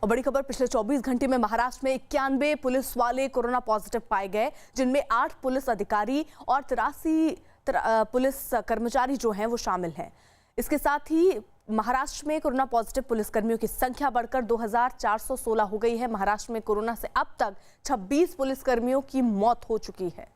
और बड़ी खबर, पिछले 24 घंटे में महाराष्ट्र में 91 पुलिस वाले कोरोना पॉजिटिव पाए गए, जिनमें 8 पुलिस अधिकारी और 83 पुलिस कर्मचारी जो हैं वो शामिल हैं। इसके साथ ही महाराष्ट्र में कोरोना पॉजिटिव पुलिसकर्मियों की संख्या बढ़कर 2416 हो गई है। महाराष्ट्र में कोरोना से अब तक 26 पुलिसकर्मियों की मौत हो चुकी है।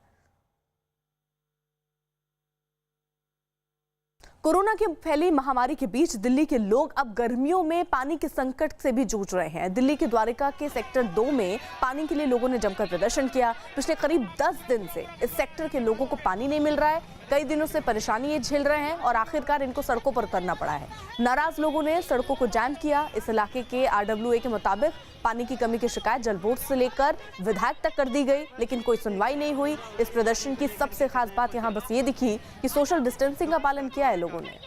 कोरोना की फैली महामारी के बीच दिल्ली के लोग अब गर्मियों में पानी के संकट से भी जूझ रहे हैं। दिल्ली के द्वारिका के सेक्टर 2 में पानी के लिए लोगों ने जमकर प्रदर्शन किया। पिछले करीब 10 दिन से इस सेक्टर के लोगों को पानी नहीं मिल रहा है। कई दिनों से परेशानी ये झेल रहे हैं और आखिरकार इनको सड़कों पर उतरना पड़ा है। नाराज लोगों ने सड़कों को जाम किया। इस इलाके के RWA के मुताबिक पानी की कमी की शिकायत जल बोर्ड से लेकर विधायक तक कर दी गई, लेकिन कोई सुनवाई नहीं हुई। इस प्रदर्शन की सबसे खास बात यहाँ बस ये दिखी कि सोशल डिस्टेंसिंग का पालन किया है लोगों ने।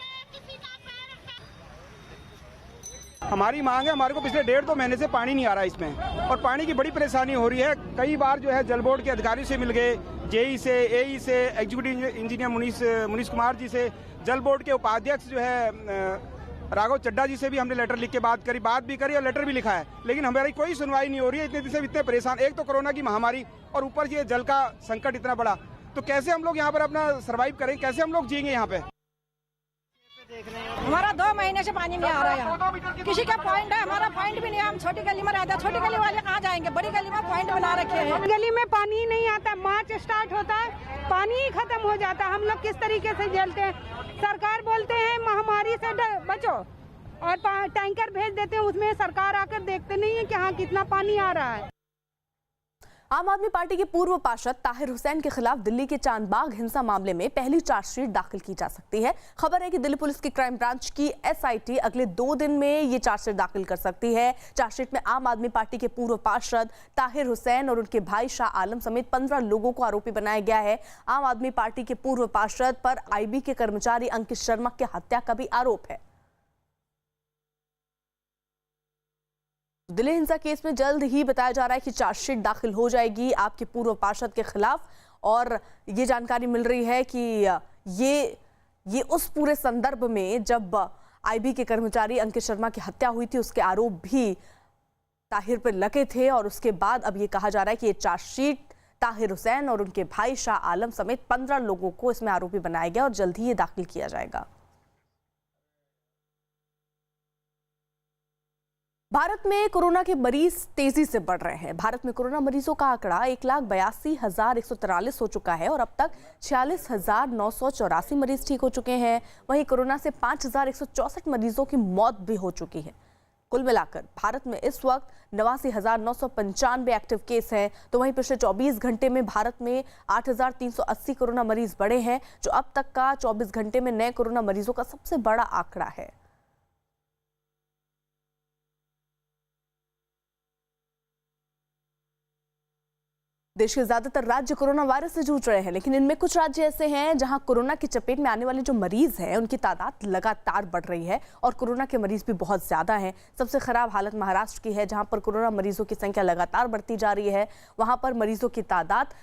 हमारी मांग है, हमारे को पिछले 1.5-2 महीने से पानी नहीं आ रहा इसमें, और पानी की बड़ी परेशानी हो रही है। कई बार जो है जल बोर्ड के अधिकारी से मिल गए, JE से, AE से, एग्जीक्यूटिव इंजीनियर मुनीश कुमार जी से, जल बोर्ड के उपाध्यक्ष जो है राघव चड्डा जी से भी हमने लेटर लिख के बात भी करी और लेटर भी लिखा है, लेकिन हमारी कोई सुनवाई नहीं हो रही है। इतने दिन से इतने परेशान, एक तो कोरोना की महामारी और ऊपर ये जल का संकट इतना बड़ा, तो कैसे हम लोग यहाँ पर अपना सर्वाइव करें, कैसे हम लोग जिएंगे यहाँ पे। हमारा 2 महीने से पानी नहीं आ रहा है यहाँ। किसी का पॉइंट है, हमारा पॉइंट भी नहीं है। हम छोटी गली में रहते हैं, छोटी गली वाले कहाँ जाएंगे, बड़ी गली में पॉइंट बना रखे हैं। गली में पानी ही नहीं आता, मार्च स्टार्ट होता है पानी ही खत्म हो जाता है। हम लोग किस तरीके से झेलते हैं। सरकार बोलते हैं महामारी से बचो और टैंकर भेज देते हैं, उसमें सरकार आकर देखते नहीं है कि हाँ कितना पानी आ रहा है। आम आदमी पार्टी के पूर्व पार्षद ताहिर हुसैन के खिलाफ दिल्ली के चांदबाग हिंसा मामले में पहली चार्जशीट दाखिल की जा सकती है। खबर है कि दिल्ली पुलिस की क्राइम ब्रांच की SIT अगले 2 दिन में ये चार्जशीट दाखिल कर सकती है। चार्जशीट में आम आदमी पार्टी के पूर्व पार्षद ताहिर हुसैन और उनके भाई शाह आलम समेत 15 लोगों को आरोपी बनाया गया है। आम आदमी पार्टी के पूर्व पार्षद पर IB के कर्मचारी अंकित शर्मा की हत्या का भी आरोप है। दिल्ली हिंसा केस में जल्द ही बताया जा रहा है कि चार्जशीट दाखिल हो जाएगी आपके पूर्व पार्षद के खिलाफ, और ये जानकारी मिल रही है कि ये उस पूरे संदर्भ में जब IB के कर्मचारी अंकित शर्मा की हत्या हुई थी, उसके आरोप भी ताहिर पर लगे थे, और उसके बाद अब ये कहा जा रहा है कि ये चार्जशीट ताहिर हुसैन और उनके भाई शाह आलम समेत 15 लोगों को इसमें आरोपी बनाया गया और जल्द ही ये दाखिल किया जाएगा। भारत में कोरोना के मरीज तेजी से बढ़ रहे हैं। भारत में कोरोना मरीजों का आंकड़ा 1,82,143 हो चुका है और अब तक 46,984 मरीज ठीक हो चुके हैं। वहीं कोरोना से 5,164 मरीजों की मौत भी हो चुकी है। कुल मिलाकर भारत में इस वक्त 89,995 एक्टिव केस हैं। तो वहीं पिछले 24 घंटे में भारत में 8,380 कोरोना मरीज बढ़े हैं, जो अब तक का 24 घंटे में नए कोरोना मरीजों का सबसे बड़ा आंकड़ा है। देश के ज्यादातर राज्य कोरोना वायरस से जूझ रहे हैं, लेकिन इनमें कुछ राज्य ऐसे हैं जहां कोरोना की चपेट में आने वाले जो मरीज हैं उनकी तादाद लगातार बढ़ रही है और कोरोना के मरीज भी बहुत ज्यादा हैं। सबसे खराब हालत महाराष्ट्र की है, जहां पर कोरोना मरीजों की संख्या लगातार बढ़ती जा रही है। वहां पर मरीजों की तादाद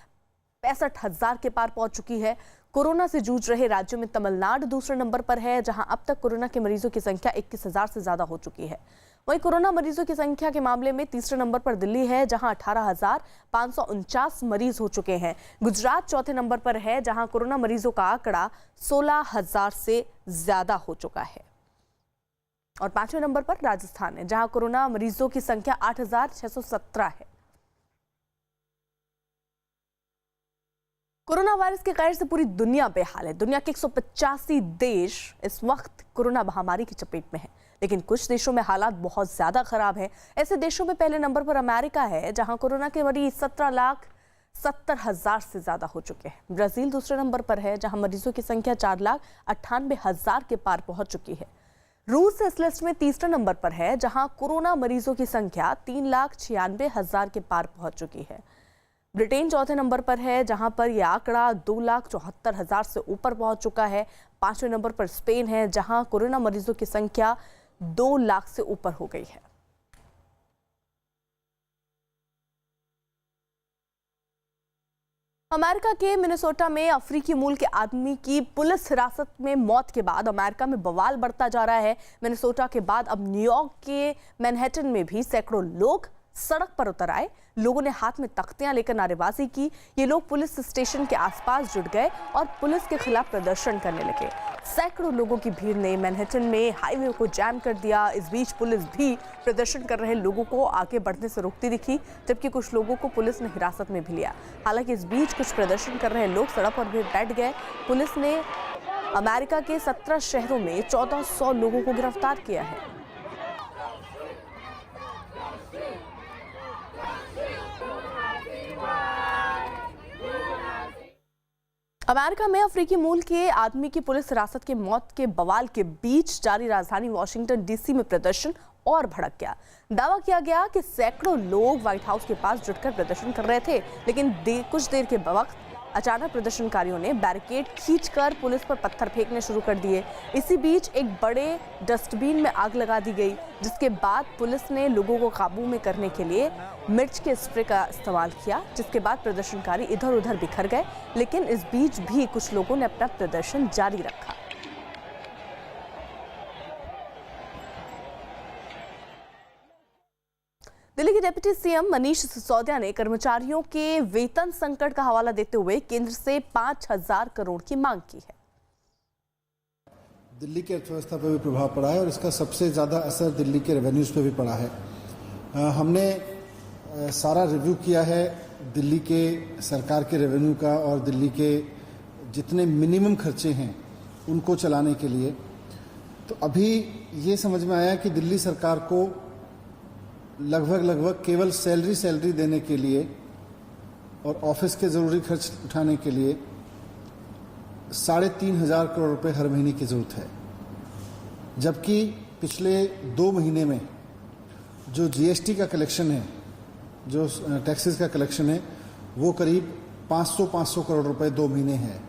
65,000 के पार पहुंच चुकी है। कोरोना से जूझ रहे राज्यों में तमिलनाडु दूसरे नंबर पर है, जहां अब तक कोरोना के मरीजों की संख्या 21,000 से ज्यादा हो चुकी है। वहीं कोरोना मरीजों की संख्या के मामले में तीसरे नंबर पर दिल्ली है, जहां 18,549 मरीज हो चुके हैं। गुजरात चौथे नंबर पर है, जहां कोरोना मरीजों का आंकड़ा 16,000 से ज्यादा हो चुका है। और 5वें नंबर पर राजस्थान है, जहां कोरोना मरीजों की संख्या 8,617 है। कोरोना वायरस के कहर से पूरी दुनिया बेहाल है। दुनिया के 185 देश इस वक्त कोरोना महामारी की चपेट में है, लेकिन कुछ देशों में हालात बहुत ज्यादा खराब है। ऐसे देशों में पहले नंबर पर अमेरिका है, जहां कोरोना के मरीज 17,70,000 से ज्यादा हो चुके हैं। ब्राजील दूसरे नंबर पर है, जहां मरीजों की संख्या 4,98,000 के पार पहुंच चुकी है। रूस इस लिस्ट में तीसरे नंबर पर है, जहां कोरोना मरीजों की संख्या 3,96,000 के पार पहुंच चुकी है। ब्रिटेन चौथे नंबर पर है, जहां पर यह आंकड़ा 2,74,000 से ऊपर पहुंच चुका है। 5वें नंबर पर स्पेन है, जहां कोरोना मरीजों की संख्या 2 लाख से ऊपर हो गई है। अमेरिका के मिनेसोटा में अफ्रीकी मूल के आदमी की पुलिस हिरासत में मौत के बाद अमेरिका में बवाल बढ़ता जा रहा है। मिनेसोटा के बाद अब न्यूयॉर्क के मैनहट्टन में भी सैकड़ों लोग सड़क पर उतर आए। लोगों ने हाथ में तख्तियां लेकर नारेबाजी की। ये लोग पुलिस स्टेशन के आसपास जुट गए और पुलिस के खिलाफ प्रदर्शन करने लगे। सैकड़ों लोगों की भीड़ ने मैनहट्टन में हाईवे को जैम कर दिया। इस बीच पुलिस भी प्रदर्शन कर रहे लोगों को आगे बढ़ने से रोकती दिखी, जबकि कुछ लोगों को पुलिस ने हिरासत में भी लिया। हालांकि इस बीच कुछ प्रदर्शन कर रहे लोग सड़क पर भी बैठ गए। पुलिस ने अमेरिका के 17 शहरों में 1400 लोगों को गिरफ्तार किया है। अमेरिका में अफ्रीकी मूल के आदमी की पुलिस हिरासत के मौत के बवाल के बीच जारी राजधानी वॉशिंगटन डीसी में प्रदर्शन और भड़क गया। दावा किया गया कि सैकड़ों लोग व्हाइट हाउस के पास जुटकर प्रदर्शन कर रहे थे, लेकिन कुछ देर के वक्त अचानक प्रदर्शनकारियों ने बैरिकेड खींचकर पुलिस पर पत्थर फेंकने शुरू कर दिए। इसी बीच एक बड़े डस्टबिन में आग लगा दी गई, जिसके बाद पुलिस ने लोगों को काबू में करने के लिए मिर्च के स्प्रे का इस्तेमाल किया, जिसके बाद प्रदर्शनकारी इधर उधर बिखर गए। लेकिन इस बीच भी कुछ लोगों ने अपना प्रदर्शन जारी रखा। दिल्ली के डिप्टी सीएम मनीष सिसोदिया ने कर्मचारियों के वेतन संकट का हवाला देते हुए केंद्र से 5000 करोड़ की मांग की है। दिल्ली की अर्थव्यवस्था पर भी प्रभाव पड़ा है और इसका सबसे ज़्यादा असर दिल्ली के रेवेन्यूज़ पे भी पड़ा है। हमने सारा रिव्यू किया है दिल्ली के सरकार के रेवेन्यू का और दिल्ली के जितने मिनिमम खर्चे हैं उनको चलाने के लिए। तो अभी ये समझ में आया कि दिल्ली सरकार को लगभग केवल सैलरी देने के लिए और ऑफिस के ज़रूरी खर्च उठाने के लिए 3,500 करोड़ रुपए हर महीने की ज़रूरत है, जबकि पिछले 2 महीने में जो जीएसटी का कलेक्शन है, जो टैक्सेस का कलेक्शन है, वो करीब 500 करोड़ रुपए 2 महीने है।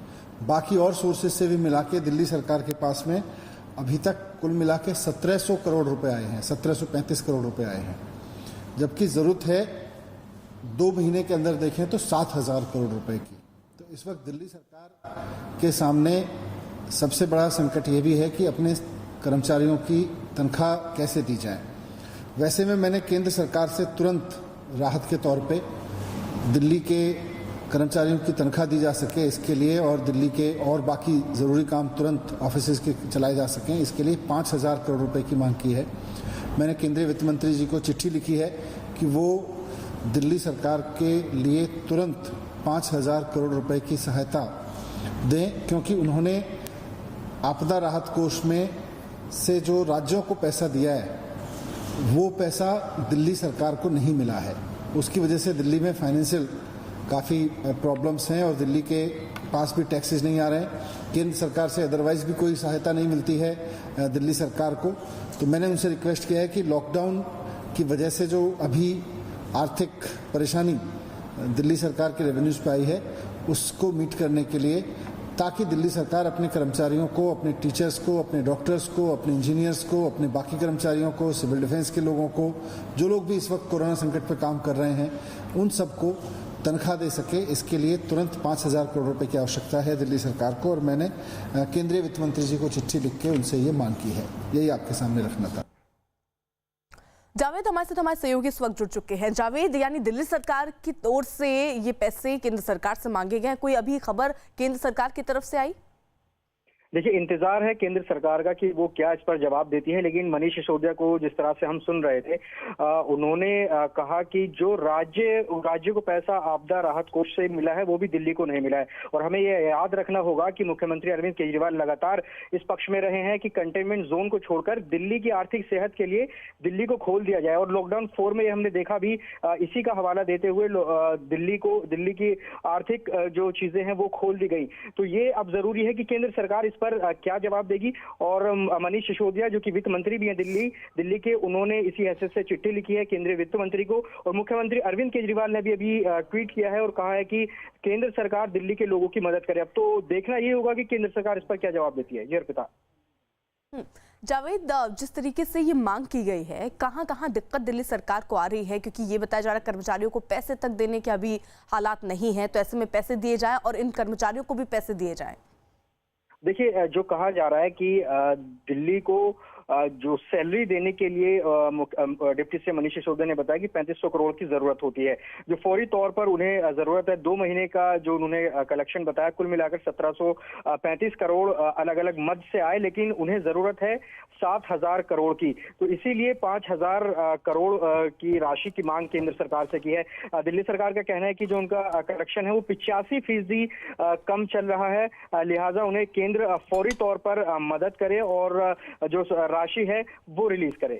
बाकी और सोर्सेज से भी मिला के दिल्ली सरकार के पास में अभी तक कुल मिला के 1700 करोड़ रुपए आए हैं, 1735 करोड़ रुपए आए हैं, जबकि ज़रूरत है 2 महीने के अंदर देखें तो 7,000 करोड़ रुपए की। तो इस वक्त दिल्ली सरकार के सामने सबसे बड़ा संकट ये भी है कि अपने कर्मचारियों की तनख्वाह कैसे दी जाए। वैसे में मैंने केंद्र सरकार से तुरंत राहत के तौर पे दिल्ली के कर्मचारियों की तनख्वाह दी जा सके इसके लिए और दिल्ली के और बाकी ज़रूरी काम तुरंत ऑफिस के चलाए जा सकें, इसके लिए 5,000 करोड़ रुपए की मांग की है। मैंने केंद्रीय वित्त मंत्री जी को चिट्ठी लिखी है कि वो दिल्ली सरकार के लिए तुरंत 5,000 करोड़ रुपए की सहायता दें, क्योंकि उन्होंने आपदा राहत कोष में से जो राज्यों को पैसा दिया है वो पैसा दिल्ली सरकार को नहीं मिला है। उसकी वजह से दिल्ली में फाइनेंशियल काफ़ी प्रॉब्लम्स हैं और दिल्ली के पास भी टैक्सेस नहीं आ रहे हैं। केंद्र सरकार से अदरवाइज भी कोई सहायता नहीं मिलती है दिल्ली सरकार को। तो मैंने उनसे रिक्वेस्ट किया है कि लॉकडाउन की वजह से जो अभी आर्थिक परेशानी दिल्ली सरकार के रेवेन्यूज पे आई है उसको मीट करने के लिए, ताकि दिल्ली सरकार अपने कर्मचारियों को, अपने टीचर्स को, अपने डॉक्टर्स को, अपने इंजीनियर्स को, अपने बाकी कर्मचारियों को, सिविल डिफेंस के लोगों को, जो लोग भी इस वक्त कोरोना संकट पर काम कर रहे हैं, उन सबको तनख्वाह दे सके। इसके लिए तुरंत 5,000 करोड़ रुपए की आवश्यकता है दिल्ली सरकार को और मैंने केंद्रीय वित्त मंत्री जी को चिट्ठी लिख के उनसे ये मांग की है। यही आपके सामने रखना था। जावेद हमारे सहयोगी इस वक्त जुड़ चुके हैं। जावेद, यानी दिल्ली सरकार की ओर से ये पैसे केंद्र सरकार से मांगे गए हैं, कोई अभी खबर केंद्र सरकार की तरफ से आई? देखिए, इंतजार है केंद्र सरकार का कि वो क्या इस पर जवाब देती है, लेकिन मनीष सिसोदिया को जिस तरह से हम सुन रहे थे, उन्होंने कहा कि जो राज्य को पैसा आपदा राहत कोष से मिला है वो भी दिल्ली को नहीं मिला है। और हमें ये याद रखना होगा कि मुख्यमंत्री अरविंद केजरीवाल लगातार इस पक्ष में रहे हैं कि कंटेनमेंट जोन को छोड़कर दिल्ली की आर्थिक सेहत के लिए दिल्ली को खोल दिया जाए। और लॉकडाउन 4 में हमने देखा भी, इसी का हवाला देते हुए दिल्ली की आर्थिक जो चीजें हैं वो खोल दी गई। तो ये अब जरूरी है कि केंद्र सरकार इस पर क्या जवाब देगी। और मनीष सिसोदिया जो कि वित्त मंत्री भी हैं दिल्ली के, उन्होंने इसी हैसियत से चिट्ठी लिखी है केंद्रीय वित्त मंत्री को। और मुख्यमंत्री अरविंद केजरीवाल ने भी अभी ट्वीट किया है और कहा है कि केंद्र सरकार दिल्ली के लोगों की मदद करे। अब तो देखना ये होगा कि केंद्र सरकार इस पर क्या जवाब देती है। जी अर्पिता। जावेद, जिस तरीके से ये मांग की गई है, कहां कहां दिक्कत दिल्ली सरकार को आ रही है? क्योंकि ये बताया जा रहा है कर्मचारियों को पैसे तक देने के अभी हालात नहीं है, तो ऐसे में पैसे दिए जाएं और इन कर्मचारियों को भी पैसे दिए जाएं। देखिए, जो कहा जा रहा है कि दिल्ली को जो सैलरी देने के लिए डिप्टी सीएम मनीष सिसोदिया ने बताया कि 3500 करोड़ की जरूरत होती है, जो फौरी तौर पर उन्हें जरूरत है। 2 महीने का जो उन्होंने कलेक्शन बताया, कुल मिलाकर 1735 करोड़ अलग अलग मद से आए, लेकिन उन्हें जरूरत है 7000 करोड़ की। तो इसीलिए 5000 करोड़ की राशि की मांग केंद्र सरकार से की है। दिल्ली सरकार का कहना है कि जो उनका कलेक्शन है वो 85% कम चल रहा है, लिहाजा उन्हें केंद्र फौरी तौर पर मदद करे और जो राशि है वो रिलीज करे।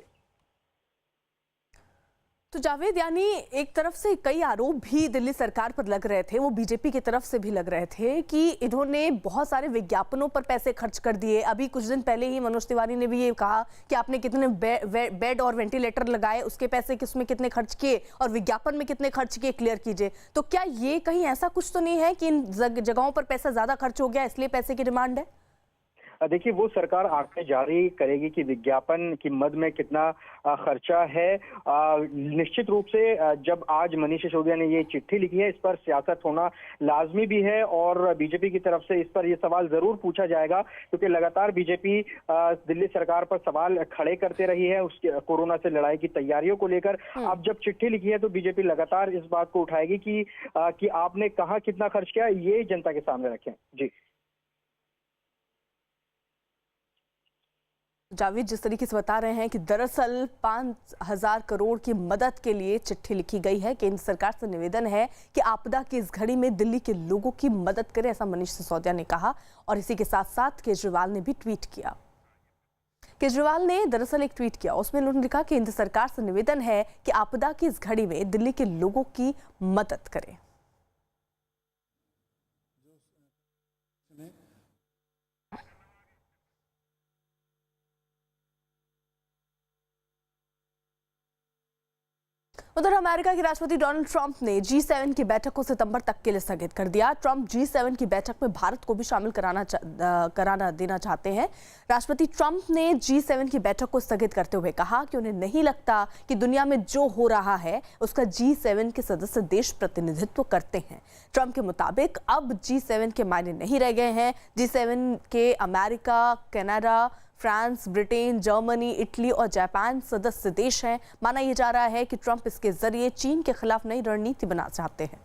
तो जावेद, यानी एक तरफ से कई आरोप भी दिल्ली सरकार पर लग रहे थे, वो बीजेपी की तरफ से भी लग रहे थे कि इन्होंने बहुत सारे विज्ञापनों पर पैसे खर्च कर दिए। अभी कुछ दिन पहले ही मनोज तिवारी ने भी ये कहा कि आपने कितने बेड और वेंटिलेटर लगाए, उसके पैसे किसमें कितने खर्च किए और विज्ञापन में कितने खर्च किए, क्लियर कीजिए। तो क्या ये कहीं ऐसा कुछ तो नहीं है कि इन जगहों पर पैसा ज्यादा खर्च हो गया इसलिए पैसे की डिमांड है? देखिए, वो सरकार आंकड़े जारी करेगी कि विज्ञापन की मद में कितना खर्चा है। निश्चित रूप से जब आज मनीष सिसोदिया ने ये चिट्ठी लिखी है, इस पर सियासत होना लाजमी भी है और बीजेपी की तरफ से इस पर ये सवाल जरूर पूछा जाएगा, क्योंकि लगातार बीजेपी दिल्ली सरकार पर सवाल खड़े करते रही है उसके कोरोना से लड़ाई की तैयारियों को लेकर। अब जब चिट्ठी लिखी है तो बीजेपी लगातार इस बात को उठाएगी कि आपने कहाँ कितना खर्च किया, ये जनता के सामने रखें। जी जावेद, जिस तरीके से बता रहे हैं कि दरअसल 5000 करोड़ की मदद के लिए चिट्ठी लिखी गई है, केंद्र सरकार से निवेदन है कि आपदा की इस घड़ी में दिल्ली के लोगों की मदद करें, ऐसा मनीष सिसोदिया ने कहा। और इसी के साथ साथ केजरीवाल ने भी ट्वीट किया। केजरीवाल ने दरअसल एक ट्वीट किया, उसमें उन्होंने लिखा केंद्र सरकार से निवेदन है कि आपदा की इस घड़ी में दिल्ली के लोगों की मदद करें। उधर अमेरिका के राष्ट्रपति डोनाल्ड ट्रंप ने G7 की बैठक को सितंबर तक के लिए स्थगित कर दिया। ट्रंप G7 की बैठक में भारत को भी शामिल कराना देना चाहते हैं। राष्ट्रपति ट्रंप ने G7 की बैठक को स्थगित करते हुए कहा कि उन्हें नहीं लगता कि दुनिया में जो हो रहा है उसका G7 के सदस्य देश प्रतिनिधित्व करते हैं। ट्रंप के मुताबिक अब G7 के मायने नहीं रह गए हैं। G7 के America, Canada, France, Britain, Germany, Italy और जापान सदस्य देश हैं। माना यह जा रहा है कि ट्रंप इसके जरिए चीन के खिलाफ नई रणनीति बनाना चाहते हैं।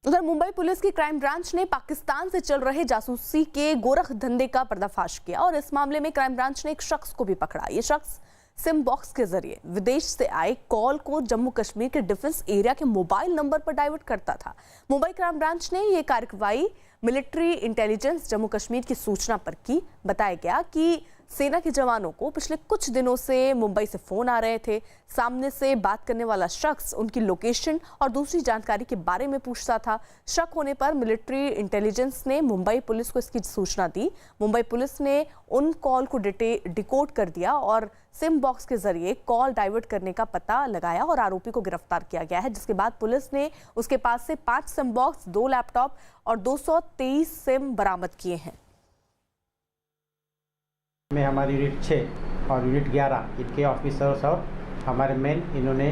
उधर मुंबई पुलिस की क्राइम ब्रांच ने पाकिस्तान से चल रहे जासूसी के गोरख धंधे का पर्दाफाश किया और इस मामले में क्राइम ब्रांच ने एक शख्स को भी पकड़ा। ये शख्स सिम बॉक्स के जरिए विदेश से आए कॉल को जम्मू कश्मीर के डिफेंस एरिया के मोबाइल नंबर पर डाइवर्ट करता था। मुंबई क्राइम ब्रांच ने यह कार्रवाई मिलिट्री इंटेलिजेंस जम्मू कश्मीर की सूचना पर की। बताया गया कि सेना के जवानों को पिछले कुछ दिनों से मुंबई से फोन आ रहे थे। सामने से बात करने वाला शख्स उनकी लोकेशन और दूसरी जानकारी के बारे में पूछता था। शक होने पर मिलिट्री इंटेलिजेंस ने मुंबई पुलिस को इसकी सूचना दी। मुंबई पुलिस ने उन कॉल को डिकोड कर दिया और सिम बॉक्स के जरिए कॉल डाइवर्ट करने का पता लगाया और आरोपी को गिरफ्तार किया गया है, जिसके बाद पुलिस ने उसके पास से 5 सिम बॉक्स, 2 लैपटॉप और 223 सिम बरामद किए हैं। में हमारी यूनिट 6 और यूनिट 11 इनके ऑफिसर्स और हमारे मेन इन्होंने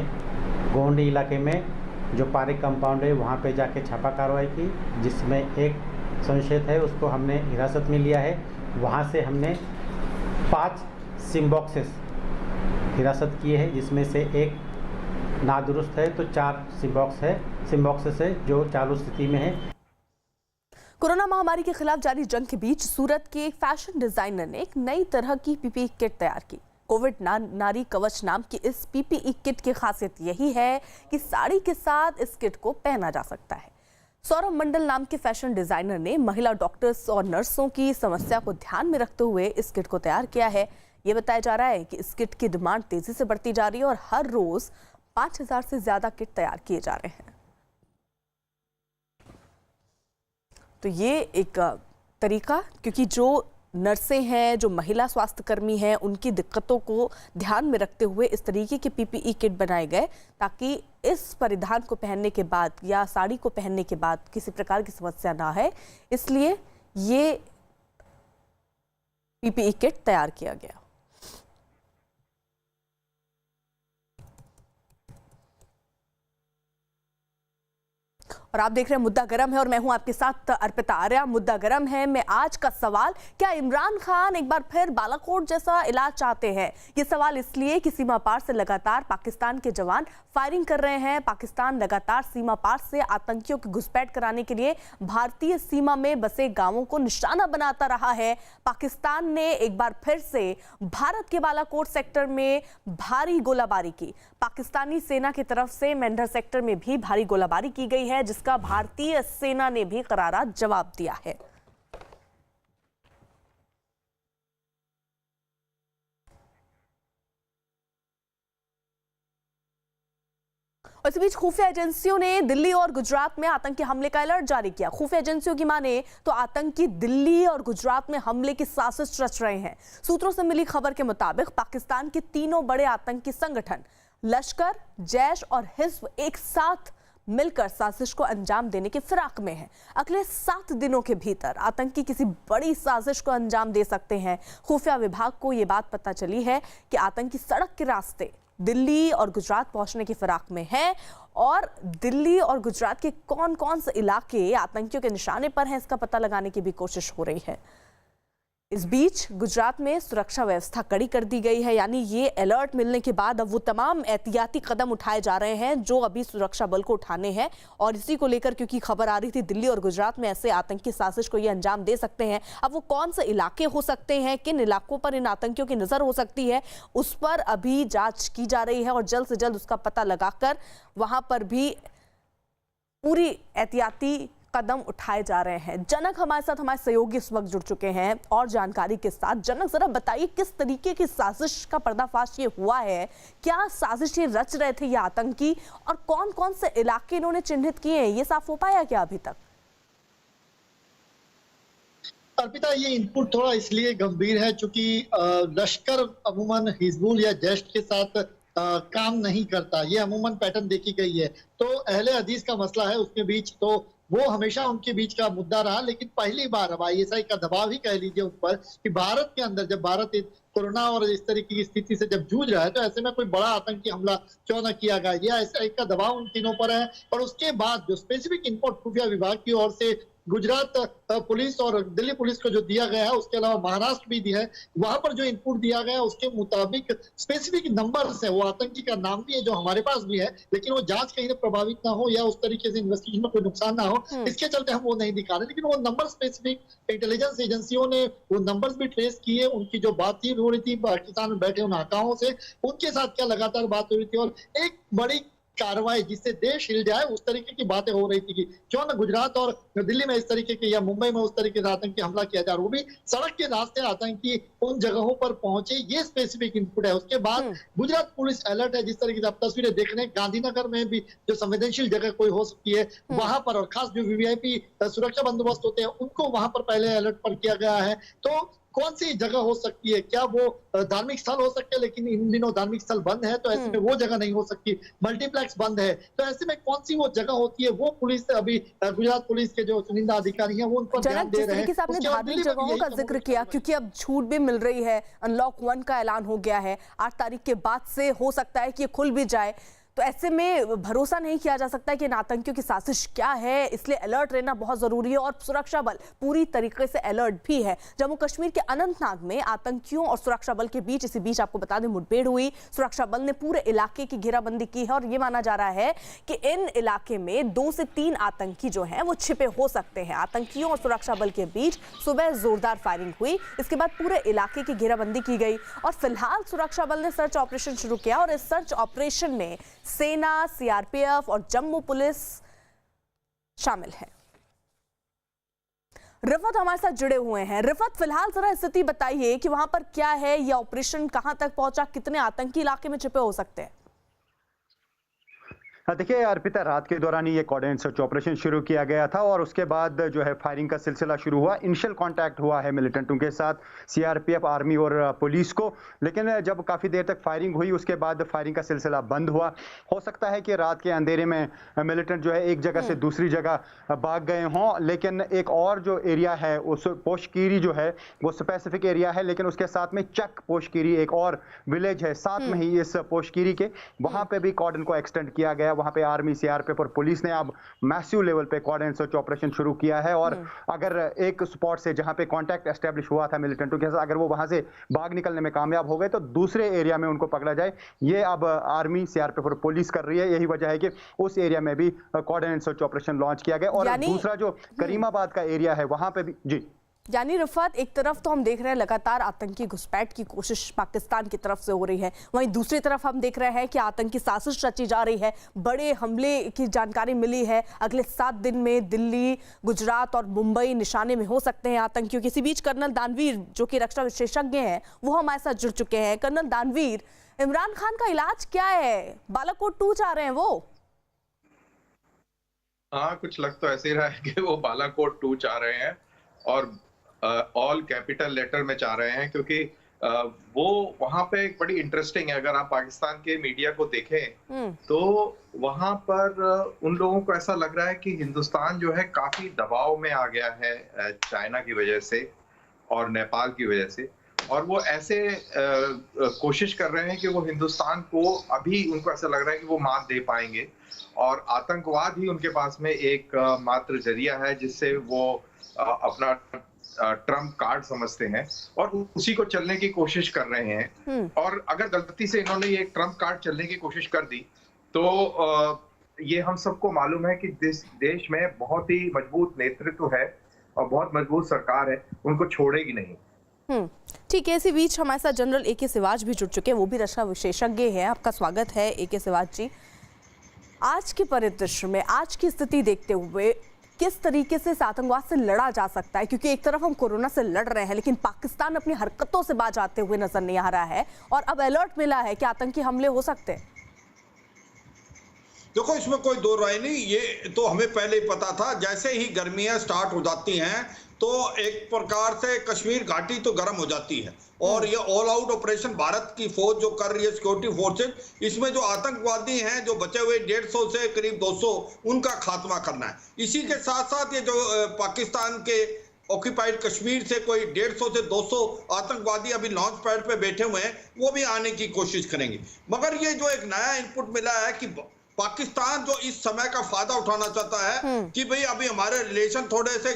गोंडी इलाके में जो पारिक कंपाउंड है वहाँ पे जाके छापा कार्रवाई की, जिसमें एक संशयित है उसको हमने हिरासत में लिया है। वहाँ से हमने 5 सिम बॉक्सेस हिरासत किए हैं, जिसमें से एक नादुरुस्त है तो 4 सिम बॉक्सेस है जो चालू स्थिति में है। कोरोना महामारी के खिलाफ जारी जंग के बीच सूरत के एक फैशन डिजाइनर ने एक नई तरह की पीपीई किट तैयार की। कोविड नारी कवच नाम की इस पीपीई किट की खासियत यही है कि साड़ी के साथ इस किट को पहना जा सकता है। सौरभ मंडल नाम के फैशन डिजाइनर ने महिला डॉक्टर्स और नर्सों की समस्या को ध्यान में रखते हुए इस किट को तैयार किया है। ये बताया जा रहा है कि इस किट की डिमांड तेजी से बढ़ती जा रही है और हर रोज 5000 से ज्यादा किट तैयार किए जा रहे हैं। तो ये एक तरीका, क्योंकि जो नर्सें हैं, जो महिला स्वास्थ्यकर्मी हैं, उनकी दिक्कतों को ध्यान में रखते हुए इस तरीके के पीपीई किट बनाए गए ताकि इस परिधान को पहनने के बाद या साड़ी को पहनने के बाद किसी प्रकार की समस्या ना है। इसलिए ये पीपीई किट तैयार किया गया। और आप देख रहे हैं मुद्दा गरम है और मैं हूं आपके साथ अर्पिता आर्या। मुद्दा गरम है में आज का सवाल, क्या इमरान खान एक बार फिर बालाकोट जैसा इलाज चाहते हैं? ये सवाल इसलिए कि सीमा पार से लगातार पाकिस्तान के जवान फायरिंग कर रहे हैं। पाकिस्तान लगातार सीमा पार से आतंकियों की घुसपैठ कराने के लिए भारतीय सीमा में बसे गांवों को निशाना बनाता रहा है। पाकिस्तान ने एक बार फिर से भारत के बालाकोट सेक्टर में भारी गोलाबारी की। पाकिस्तानी सेना की तरफ से मेंढर सेक्टर में भी भारी गोलाबारी की गई है, जिसका भारतीय सेना ने भी करारा जवाब दिया है। और इस बीच खुफिया एजेंसियों ने दिल्ली और गुजरात में आतंकी हमले का अलर्ट जारी किया। खुफिया एजेंसियों की माने तो आतंकी दिल्ली और गुजरात में हमले की साजिश रच रहे हैं। सूत्रों से मिली खबर के मुताबिक पाकिस्तान के तीनों बड़े आतंकी संगठन लश्कर, जैश और हिज्ब एक साथ मिलकर साजिश को अंजाम देने की फिराक में हैं। अगले 7 दिनों के भीतर आतंकी किसी बड़ी साजिश को अंजाम दे सकते हैं। खुफिया विभाग को यह बात पता चली है कि आतंकी सड़क के रास्ते दिल्ली और गुजरात पहुंचने की फिराक में है और दिल्ली और गुजरात के कौन कौन से इलाके आतंकियों के निशाने पर हैं, इसका पता लगाने की भी कोशिश हो रही है। इस बीच गुजरात में सुरक्षा व्यवस्था कड़ी कर दी गई है, यानी ये अलर्ट मिलने के बाद अब वो तमाम एहतियाती कदम उठाए जा रहे हैं जो अभी सुरक्षा बल को उठाने हैं। और इसी को लेकर क्योंकि खबर आ रही थी दिल्ली और गुजरात में ऐसे आतंकी साजिश को ये अंजाम दे सकते हैं, अब वो कौन से इलाके हो सकते हैं, किन इलाकों पर इन आतंकियों की नजर हो सकती है, उस पर अभी जांच की जा रही है और जल्द से जल्द उसका पता लगाकर वहां पर भी पूरी एहतियाती कदम उठाए जा रहे हैं। जनक हमारे साथ, हमारे सहयोगी इस वक्त जुड़ चुके हैं और जानकारी के साथ। जनक, जरा बताइए किस तरीके की साजिश का पर्दाफाश ये हुआ है, क्या साजिश ये रच रहे थे ये आतंकी और कौन कौन से इलाके इन्होंने चिन्हित किए हैं, ये साफ हो पाया क्या अभी तक? अर्पिता, ये इनपुट थोड़ा इसलिए गंभीर है क्योंकि लश्कर अमूमन हिजबुल या जैश के साथ काम नहीं करता। ये अमूमन पैटर्न देखी गई है। तो अहले हदीस का मसला है उसके बीच, तो वो हमेशा उनके बीच का मुद्दा रहा। लेकिन पहली बार अब ISI का दबाव ही कह लीजिए उन पर कि भारत के अंदर जब भारत कोरोना और इस तरीके की स्थिति से जब जूझ रहा है तो ऐसे में कोई बड़ा आतंकी हमला क्यों न किया गया, ये ISI का दबाव उन तीनों पर है। और उसके बाद जो स्पेसिफिक इनपुट खुफिया विभाग की ओर से गुजरात पुलिस और दिल्ली पुलिस को जो दिया गया है, उसके अलावा महाराष्ट्र भी दिया है, वहां पर जो इनपुट दिया गया है उसके मुताबिक स्पेसिफिक नंबर्स है, वो आतंकी का नाम भी है जो हमारे पास भी है, लेकिन वो जांच कहीं प्रभावित ना हो या उस तरीके से इन्वेस्टिगेशन में कोई नुकसान ना हो, इसके चलते हम वो नहीं दिखा रहे। लेकिन वो नंबर स्पेसिफिक इंटेलिजेंस एजेंसियों ने वो नंबर्स भी ट्रेस किए। उनकी जो बातचीत हो रही थी पाकिस्तान में बैठे उन आकाओं से, उनके साथ क्या लगातार बात हो रही थी और एक बड़ी कार्रवाई जिससे देश हिल जाए उस तरीके की बातें हो रही थी कि क्यों न गुजरात और दिल्ली में इस तरीके के या मुंबई में उस तरीके से आतंकी हमला किया जाए, वो भी सड़क के रास्ते आतंकी उन जगहों पर पहुंचे, ये स्पेसिफिक इनपुट है। उसके बाद गुजरात पुलिस अलर्ट है। जिस तरीके से आप तस्वीरें देख रहे हैं, गांधीनगर में भी जो संवेदनशील जगह कोई हो सकती है वहां पर, और खास जो VVIP सुरक्षा बंदोबस्त होते हैं उनको वहां पर पहले अलर्ट पर किया गया है। तो कौन सी जगह हो सकती है, क्या वो धार्मिक स्थल हो सकते हैं, लेकिन इन दिनों धार्मिक स्थल बंद है तो ऐसे में वो जगह नहीं हो सकती। मल्टीप्लेक्स बंद है, तो ऐसे में कौन सी वो जगह होती है, वो पुलिस अभी गुजरात पुलिस के जो चुनिंदा अधिकारी हैं वो उन पर ध्यान दे रहे हैं। आपने धार्मिक जगहों का जिक्र किया, क्योंकि अब छूट भी मिल रही है, अनलॉक 1 का ऐलान हो गया है, 8 तारीख के बाद से हो सकता है कि ये खुल भी जाए, तो ऐसे में भरोसा नहीं किया जा सकता कि इन आतंकियों की साजिश क्या है, इसलिए अलर्ट रहना बहुत जरूरी है और सुरक्षा बल पूरी तरीके से अलर्ट भी है। जम्मू कश्मीर के अनंतनाग में आतंकियों और सुरक्षा बल के बीच इसी बीच आपको बता दें मुठभेड़ हुई। सुरक्षा बल ने पूरे इलाके की घेराबंदी की है और ये माना जा रहा है कि इन इलाके में 2 से 3 आतंकी जो हैं वो छिपे हो सकते हैं। आतंकियों और सुरक्षा बल के बीच सुबह जोरदार फायरिंग हुई, इसके बाद पूरे इलाके की घेराबंदी की गई और फिलहाल सुरक्षा बल ने सर्च ऑपरेशन शुरू किया और इस सर्च ऑपरेशन में सेना, CRPF और जम्मू पुलिस शामिल है। रिफत हमारे साथ जुड़े हुए हैं। रिफत, फिलहाल जरा स्थिति बताइए कि वहां पर क्या है, यह ऑपरेशन कहां तक पहुंचा, कितने आतंकी इलाके में छिपे हो सकते हैं? देखिए अर्पिता, रात के दौरान ही ये कॉर्डिनेट सर्च ऑपरेशन शुरू किया गया था और उसके बाद जो है फायरिंग का सिलसिला शुरू हुआ। इनिशियल कांटेक्ट हुआ है मिलिटेंटों के साथ, सीआरपीएफ, आर्मी और पुलिस को, लेकिन जब काफ़ी देर तक फायरिंग हुई उसके बाद फायरिंग का सिलसिला बंद हुआ। हो सकता है कि रात के अंधेरे में मिलिटेंट जो है एक जगह से दूसरी जगह भाग गए हों, लेकिन एक और जो एरिया है उस पोशकीरी जो है वो स्पेसिफिक एरिया है, लेकिन उसके साथ में चक पोशकीरी एक और विलेज है साथ में ही इस पोशकीरी के, वहाँ पे भी कॉर्डन को एक्सटेंड किया गया। वहाँ पे आर्मी, सीआरपीएफ और पुलिस ने अब मैसिव लेवल पे कॉर्डिनेट सर्च ऑपरेशन शुरू किया है और अगर एक स्पॉट से जहाँ पे कांटेक्ट एस्टेब्लिश हुआ था मिलिटेंटों के साथ, अगर वो वहाँ से भाग निकलने में कामयाब हो गए तो दूसरे एरिया में उनको पकड़ा जाए। ये अब आर्मी, सीआरपीएफ और पुलिस कर रही है। यही वजह है कि उस एरिया में भी कॉर्डिनेट सर्च ऑपरेशन लॉन्च किया गया। और दूसरा जो करीमाबाद का एरिया है वहाँ पे भी जी, यानी रिफात, एक तरफ तो हम देख रहे हैं लगातार आतंकी घुसपैठ की कोशिश पाकिस्तान की तरफ से हो रही है, वहीं दूसरी तरफ हम देख रहे हैं कि आतंकी साजिश रची जा रही है। बड़े हमले की जानकारी मिली है, अगले 7 दिन में दिल्ली, गुजरात और मुंबई निशाने में हो सकते हैं आतंकियों के। इसी बीच कर्नल दानवीर जो कि रक्षा विशेषज्ञ हैं वो हमारे साथ जुड़ चुके हैं। कर्नल दानवीर, इमरान खान का इलाज क्या है? बालाकोट 2 जा रहे हैं वो? हाँ, कुछ लग तो ऐसे ही रहा है कि वो बालाकोट 2 चाह रहे हैं और ऑल कैपिटल लेटर में चाह रहे हैं, क्योंकि वो वहां पे एक बड़ी इंटरेस्टिंग है। अगर आप पाकिस्तान के मीडिया को देखें तो वहां पर उन लोगों को ऐसा लग रहा है कि हिंदुस्तान जो है काफी दबाव में आ गया है चाइना की वजह से और नेपाल की वजह से, और वो ऐसे कोशिश कर रहे हैं कि वो हिंदुस्तान को, अभी उनको ऐसा लग रहा है कि वो मात दे पाएंगे और आतंकवाद ही उनके पास में एक मात्र जरिया है जिससे वो अपना ट्रम्प कार्ड समझते हैं और उसी को चलने की कोशिश कर रहे हैं। और अगर गलती से इन्होंने ये ट्रम्प कार्ड चलने की कोशिश कर दी तो ये हम सबको मालूम है कि देश में बहुत ही मजबूत नेतृत्व है और बहुत मजबूत सरकार है, उनको छोड़ेगी नहीं। ठीक है, इसी बीच हमारे साथ जनरल ए के सिवाज भी जुड़ चुके हैं, वो भी रक्षा विशेषज्ञ हैं। आपका स्वागत है ए के सिवाज जी। आज के परिदृश्य में, आज की स्थिति देखते हुए किस तरीके से इस आतंकवाद से लड़ा जा सकता है? क्योंकि एक तरफ हम कोरोना से लड़ रहे हैं लेकिन पाकिस्तान अपनी हरकतों से बाज आते हुए नजर नहीं आ रहा है और अब अलर्ट मिला है कि आतंकी हमले हो सकते हैं। देखो, इसमें कोई दो राय नहीं, ये तो हमें पहले ही पता था। जैसे ही गर्मियां स्टार्ट हो जाती हैं तो एक प्रकार से कश्मीर घाटी तो गर्म हो जाती है और ये ऑल आउट ऑपरेशन भारत की फौज जो कर रही है, सिक्योरिटी फोर्सेज, इसमें जो आतंकवादी हैं, जो बचे हुए 150 से करीब 200, उनका खात्मा करना है। इसी के साथ साथ ये जो पाकिस्तान के ऑक्यूपाइड कश्मीर से कोई 150 से 200 आतंकवादी अभी लॉन्च पैड पे बैठे हुए हैं, वो भी आने की कोशिश करेंगे। मगर ये जो एक नया इनपुट मिला है कि पाकिस्तान जो इस समय का फायदा उठाना चाहता है कि भाई अभी हमारे रिलेशन थोड़े से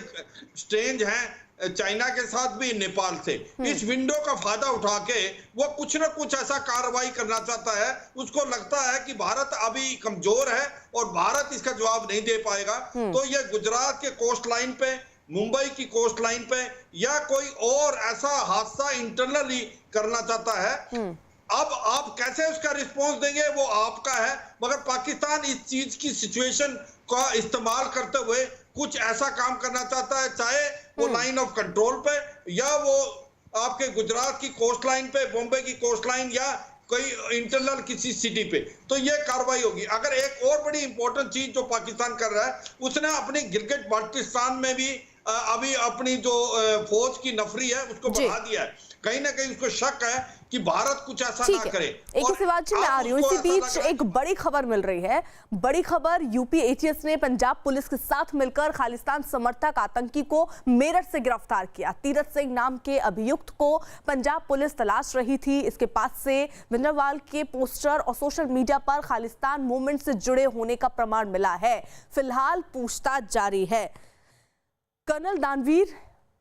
स्ट्रेंज हैं चाइना के साथ भी, नेपाल से, इस विंडो का फायदा उठा के वो कुछ ना कुछ ऐसा कार्रवाई करना चाहता है। उसको लगता है कि भारत अभी कमजोर है और भारत इसका जवाब नहीं दे पाएगा, तो ये गुजरात के कोस्ट लाइन पे, मुंबई की कोस्ट लाइन पे या कोई और ऐसा हादसा इंटरनली करना चाहता है। अब आप कैसे उसका रिस्पॉन्स देंगे वो आपका है, मगर पाकिस्तान इस चीज की सिचुएशन का इस्तेमाल करते हुए कुछ ऐसा काम करना चाहता है, चाहे वो लाइन ऑफ कंट्रोल पे या वो आपके गुजरात की कोस्ट लाइन पे, बॉम्बे की कोस्ट लाइन या कोई इंटरनल किसी सिटी पे, तो ये कार्रवाई होगी। अगर एक और बड़ी इंपॉर्टेंट चीज जो पाकिस्तान कर रहा है, उसने अपनी गिलगित बाल्टिस्तान में भी अभी अपनी जो फौज की नफरी है उसको बढ़ा दिया है। कहीं ना कहीं उसको शक है कि भारत कुछ ऐसा ना करे। एक सिवाज जी, मैं आ रही हूँ। इसी बीच एक बड़ी खबर मिल रही है, बड़ी खबर, यूपी एटीएस ने पंजाब पुलिस के साथ मिलकर खालिस्तान समर्थक आतंकी को मेरठ से गिरफ्तार किया। तीरथ सिंह नाम के अभियुक्त को पंजाब पुलिस तलाश रही थी। इसके पास से विंडरवाल के पोस्टर और सोशल मीडिया पर खालिस्तान मूवमेंट से जुड़े होने का प्रमाण मिला है। फिलहाल पूछताछ जारी है। कर्नल दानवीर,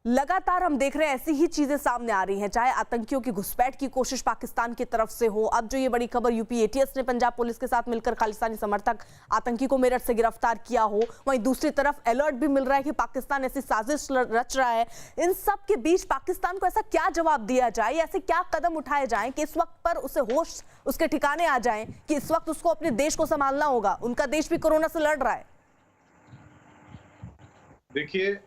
लगातार हम देख रहे हैं ऐसी ही चीजें सामने आ रही हैं, चाहे आतंकियों की घुसपैठ की कोशिश पाकिस्तान की तरफ से हो, अब जो ये बड़ी खबर यूपी एटीएस ने पंजाब पुलिस के साथ मिलकर खालिस्तानी समर्थक आतंकी को मेरठ से गिरफ्तार किया हो, वहीं दूसरी तरफ अलर्ट भी मिल रहा है कि पाकिस्तान ऐसी साजिश रच रहा है। इन सब के बीच पाकिस्तान को ऐसा क्या जवाब दिया जाए, ऐसे क्या कदम उठाए जाए कि इस वक्त पर उसे होश उसके ठिकाने आ जाए कि इस वक्त उसको अपने देश को संभालना होगा, उनका देश भी कोरोना से लड़ रहा है? देखिए,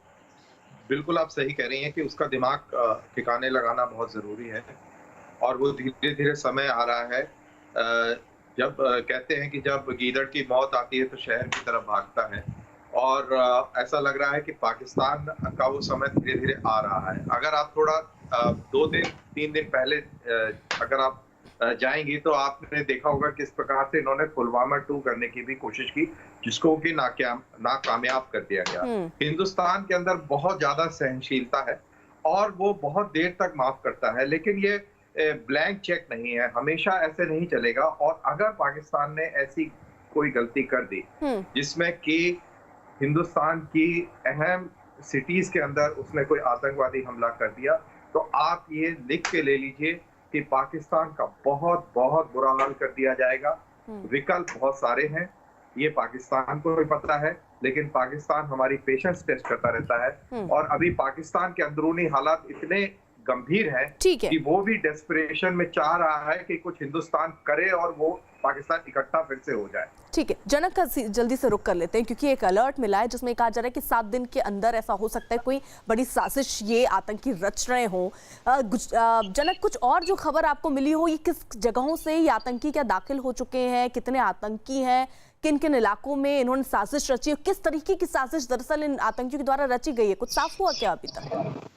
बिल्कुल आप सही कह रही हैं कि उसका दिमाग ठिकाने लगाना बहुत जरूरी है और वो धीरे धीरे समय आ रहा है। जब कहते हैं कि जब गीदड़ की मौत आती है तो शहर की तरफ भागता है, और ऐसा लग रहा है कि पाकिस्तान का वो समय धीरे धीरे आ रहा है। अगर आप थोड़ा 2-3 दिन पहले अगर आप जाएंगी तो आपने देखा होगा किस प्रकार से इन्होंने पुलवामा 2 करने की भी कोशिश की, जिसको कि नाकामयाब कर दिया गया। हिंदुस्तान के अंदर बहुत ज्यादा सहनशीलता है और वो बहुत देर तक माफ करता है, लेकिन ये ब्लैंक चेक नहीं है, हमेशा ऐसे नहीं चलेगा। और अगर पाकिस्तान ने ऐसी कोई गलती कर दी जिसमें कि हिंदुस्तान की अहम सिटीज के अंदर उसने कोई आतंकवादी हमला कर दिया, तो आप ये लिख के ले लीजिए कि पाकिस्तान का बहुत बहुत बुरा हाल कर दिया जाएगा। विकल्प बहुत सारे हैं, ये पाकिस्तान को भी पता है, लेकिन पाकिस्तान हमारी पेशेंस टेस्ट करता रहता है। और अभी पाकिस्तान के अंदरूनी हालात इतने गंभीर हैं कि वो भी डेस्परेशन में चाह रहा है कि कुछ हिंदुस्तान करे और वो पाकिस्तान इकट्ठा फिर से हो जाए। ठीक है, जनक का जल्दी से रुक कर लेते हैं, क्योंकि एक अलर्ट मिला है जिसमें कहा जा रहा है कि 7 दिन के अंदर ऐसा हो सकता है कोई बड़ी साजिश ये आतंकी रच रहे हों। जनक, कुछ और जो खबर आपको मिली हो, ये किस जगहों से ये आतंकी क्या दाखिल हो चुके हैं, कितने आतंकी हैं, किन किन इलाकों में इन्होंने साजिश रची है, किस तरीके की साजिश दरअसल इन आतंकियों के द्वारा रची गई है, कुछ साफ हुआ क्या अभी तक?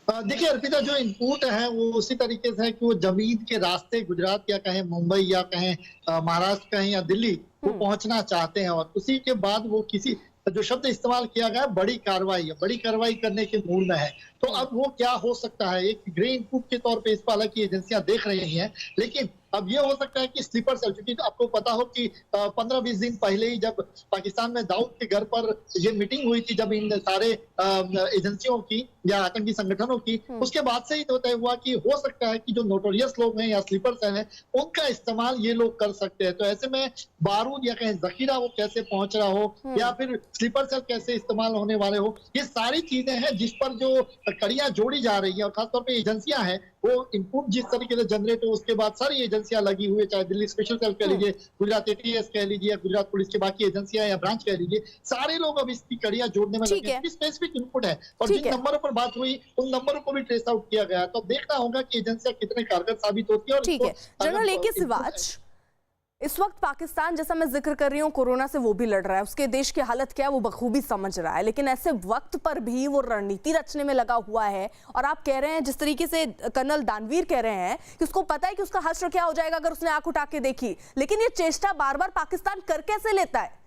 देखिए अर्पिता, जो इनपुट है वो उसी तरीके से है कि वो जमीन के रास्ते गुजरात या कहें मुंबई या कहें महाराष्ट्र कहें या दिल्ली वो पहुंचना चाहते हैं, और उसी के बाद वो किसी जो शब्द इस्तेमाल किया गया बड़ी कार्रवाई करने के मूड में है। तो अब वो क्या हो सकता है, एक ग्रे इनपुट के तौर पे इस पर हालांकि एजेंसियां देख रही हैं, लेकिन अब ये हो सकता है कि स्लीपर सेल, क्योंकि आपको पता हो कि 15-20 दिन पहले ही जब पाकिस्तान में दाऊद के घर पर ये मीटिंग हुई थी, जब इन सारे एजेंसियों की या आतंकी संगठनों की, उसके बाद से ही तो तय हुआ कि हो सकता है कि जो नोटोरियस लोग हैं या स्लीपर सेल हैं उनका इस्तेमाल ये लोग कर सकते हैं। तो ऐसे में बारूद या कहें जखीरा वो कैसे पहुंच रहा हो या फिर स्लीपर सेल कैसे इस्तेमाल होने वाले हो, ये सारी चीजें हैं जिस पर जो कड़ियां जोड़ी जा रही है। और खासतौर पर एजेंसियां हैं वो इनपुट जिस तरीके से जनरेट हो, उसके बाद सारी एजेंसियां लगी हुई है, चाहे दिल्ली स्पेशल सेल कह लीजिए, गुजरात ATS कह लीजिए, गुजरात पुलिस की बाकी एजेंसियां या ब्रांच कह लीजिए, सारे लोग अब इसकी कड़ियां जोड़ने में लगे हैं। स्पेसिफिक इनपुट है और जिन नंबरों पर बात हुई उन नंबरों को भी ट्रेस आउट किया गया। तो देखना होगा कि एजेंसियां कितने कारगर साबित होती है। और ठीक है जनरल A.K. सिवाच, इस वक्त पाकिस्तान, जैसा मैं जिक्र कर रही हूँ, कोरोना से वो भी लड़ रहा है, उसके देश की हालत क्या है वो बखूबी समझ रहा है, लेकिन ऐसे वक्त पर भी वो रणनीति रचने में लगा हुआ है। और आप कह रहे हैं, जिस तरीके से कर्नल दानवीर कह रहे हैं कि उसको पता है कि उसका हश्र क्या हो जाएगा अगर उसने आंख उठा के देखी, लेकिन ये चेष्टा बार बार पाकिस्तान कर कैसे लेता है?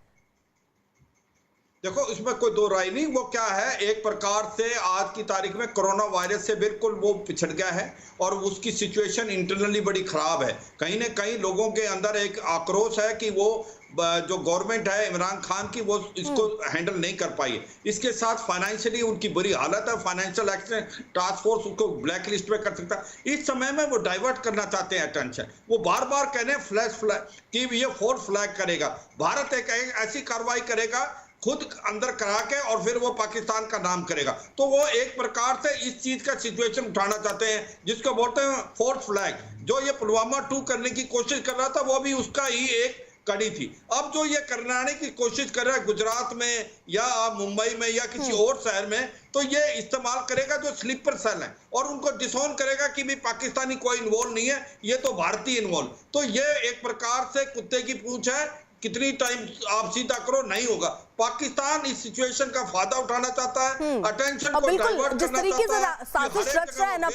देखो, इसमें कोई दो राय नहीं। वो क्या है, एक प्रकार से आज की तारीख में कोरोना वायरस से बिल्कुल वो पिछड़ गया है और उसकी सिचुएशन इंटरनली बड़ी खराब है। कहीं ना कहीं लोगों के अंदर एक आक्रोश है कि वो जो गवर्नमेंट है इमरान खान की, वो इसको हैंडल नहीं कर पाई है। इसके साथ फाइनेंशियली उनकी बुरी हालत है, फाइनेंशियल एक्शन टास्क फोर्स उसको ब्लैक लिस्ट पे कर सकता है। इस समय में वो डाइवर्ट करना चाहते हैं अटेंशन। वो बार बार कह रहे हैं फ्लैश फ्लैग कि ये फोर्थ फ्लैग करेगा, भारत एक ऐसी कार्रवाई करेगा खुद अंदर करा के और फिर वो पाकिस्तान का नाम करेगा। तो वो एक प्रकार से इस चीज का सिचुएशन उठाना चाहते हैं जिसको बोलते हैं फोर्थ फ्लैग। जो ये पुलवामा 2 करने की कोशिश कर रहा था वो भी उसका ही एक कड़ी थी। अब जो ये करने की कोशिश कर रहा है गुजरात में या मुंबई में या किसी और शहर में, तो ये इस्तेमाल करेगा जो स्लीपर सेल है और उनको डिसऑन करेगा कि भी पाकिस्तानी कोई इन्वॉल्व नहीं है, ये तो भारतीय इन्वॉल्व। तो ये एक प्रकार से कुत्ते की पूंछ है, कितनी टाइम आप सीधा करो नहीं होगा। पाकिस्तान इस सिचुएशन का फायदा उठाना चाहता है, अटेंशन को डाइवर्ट जिस तरीके से साजिश रच रहा है ना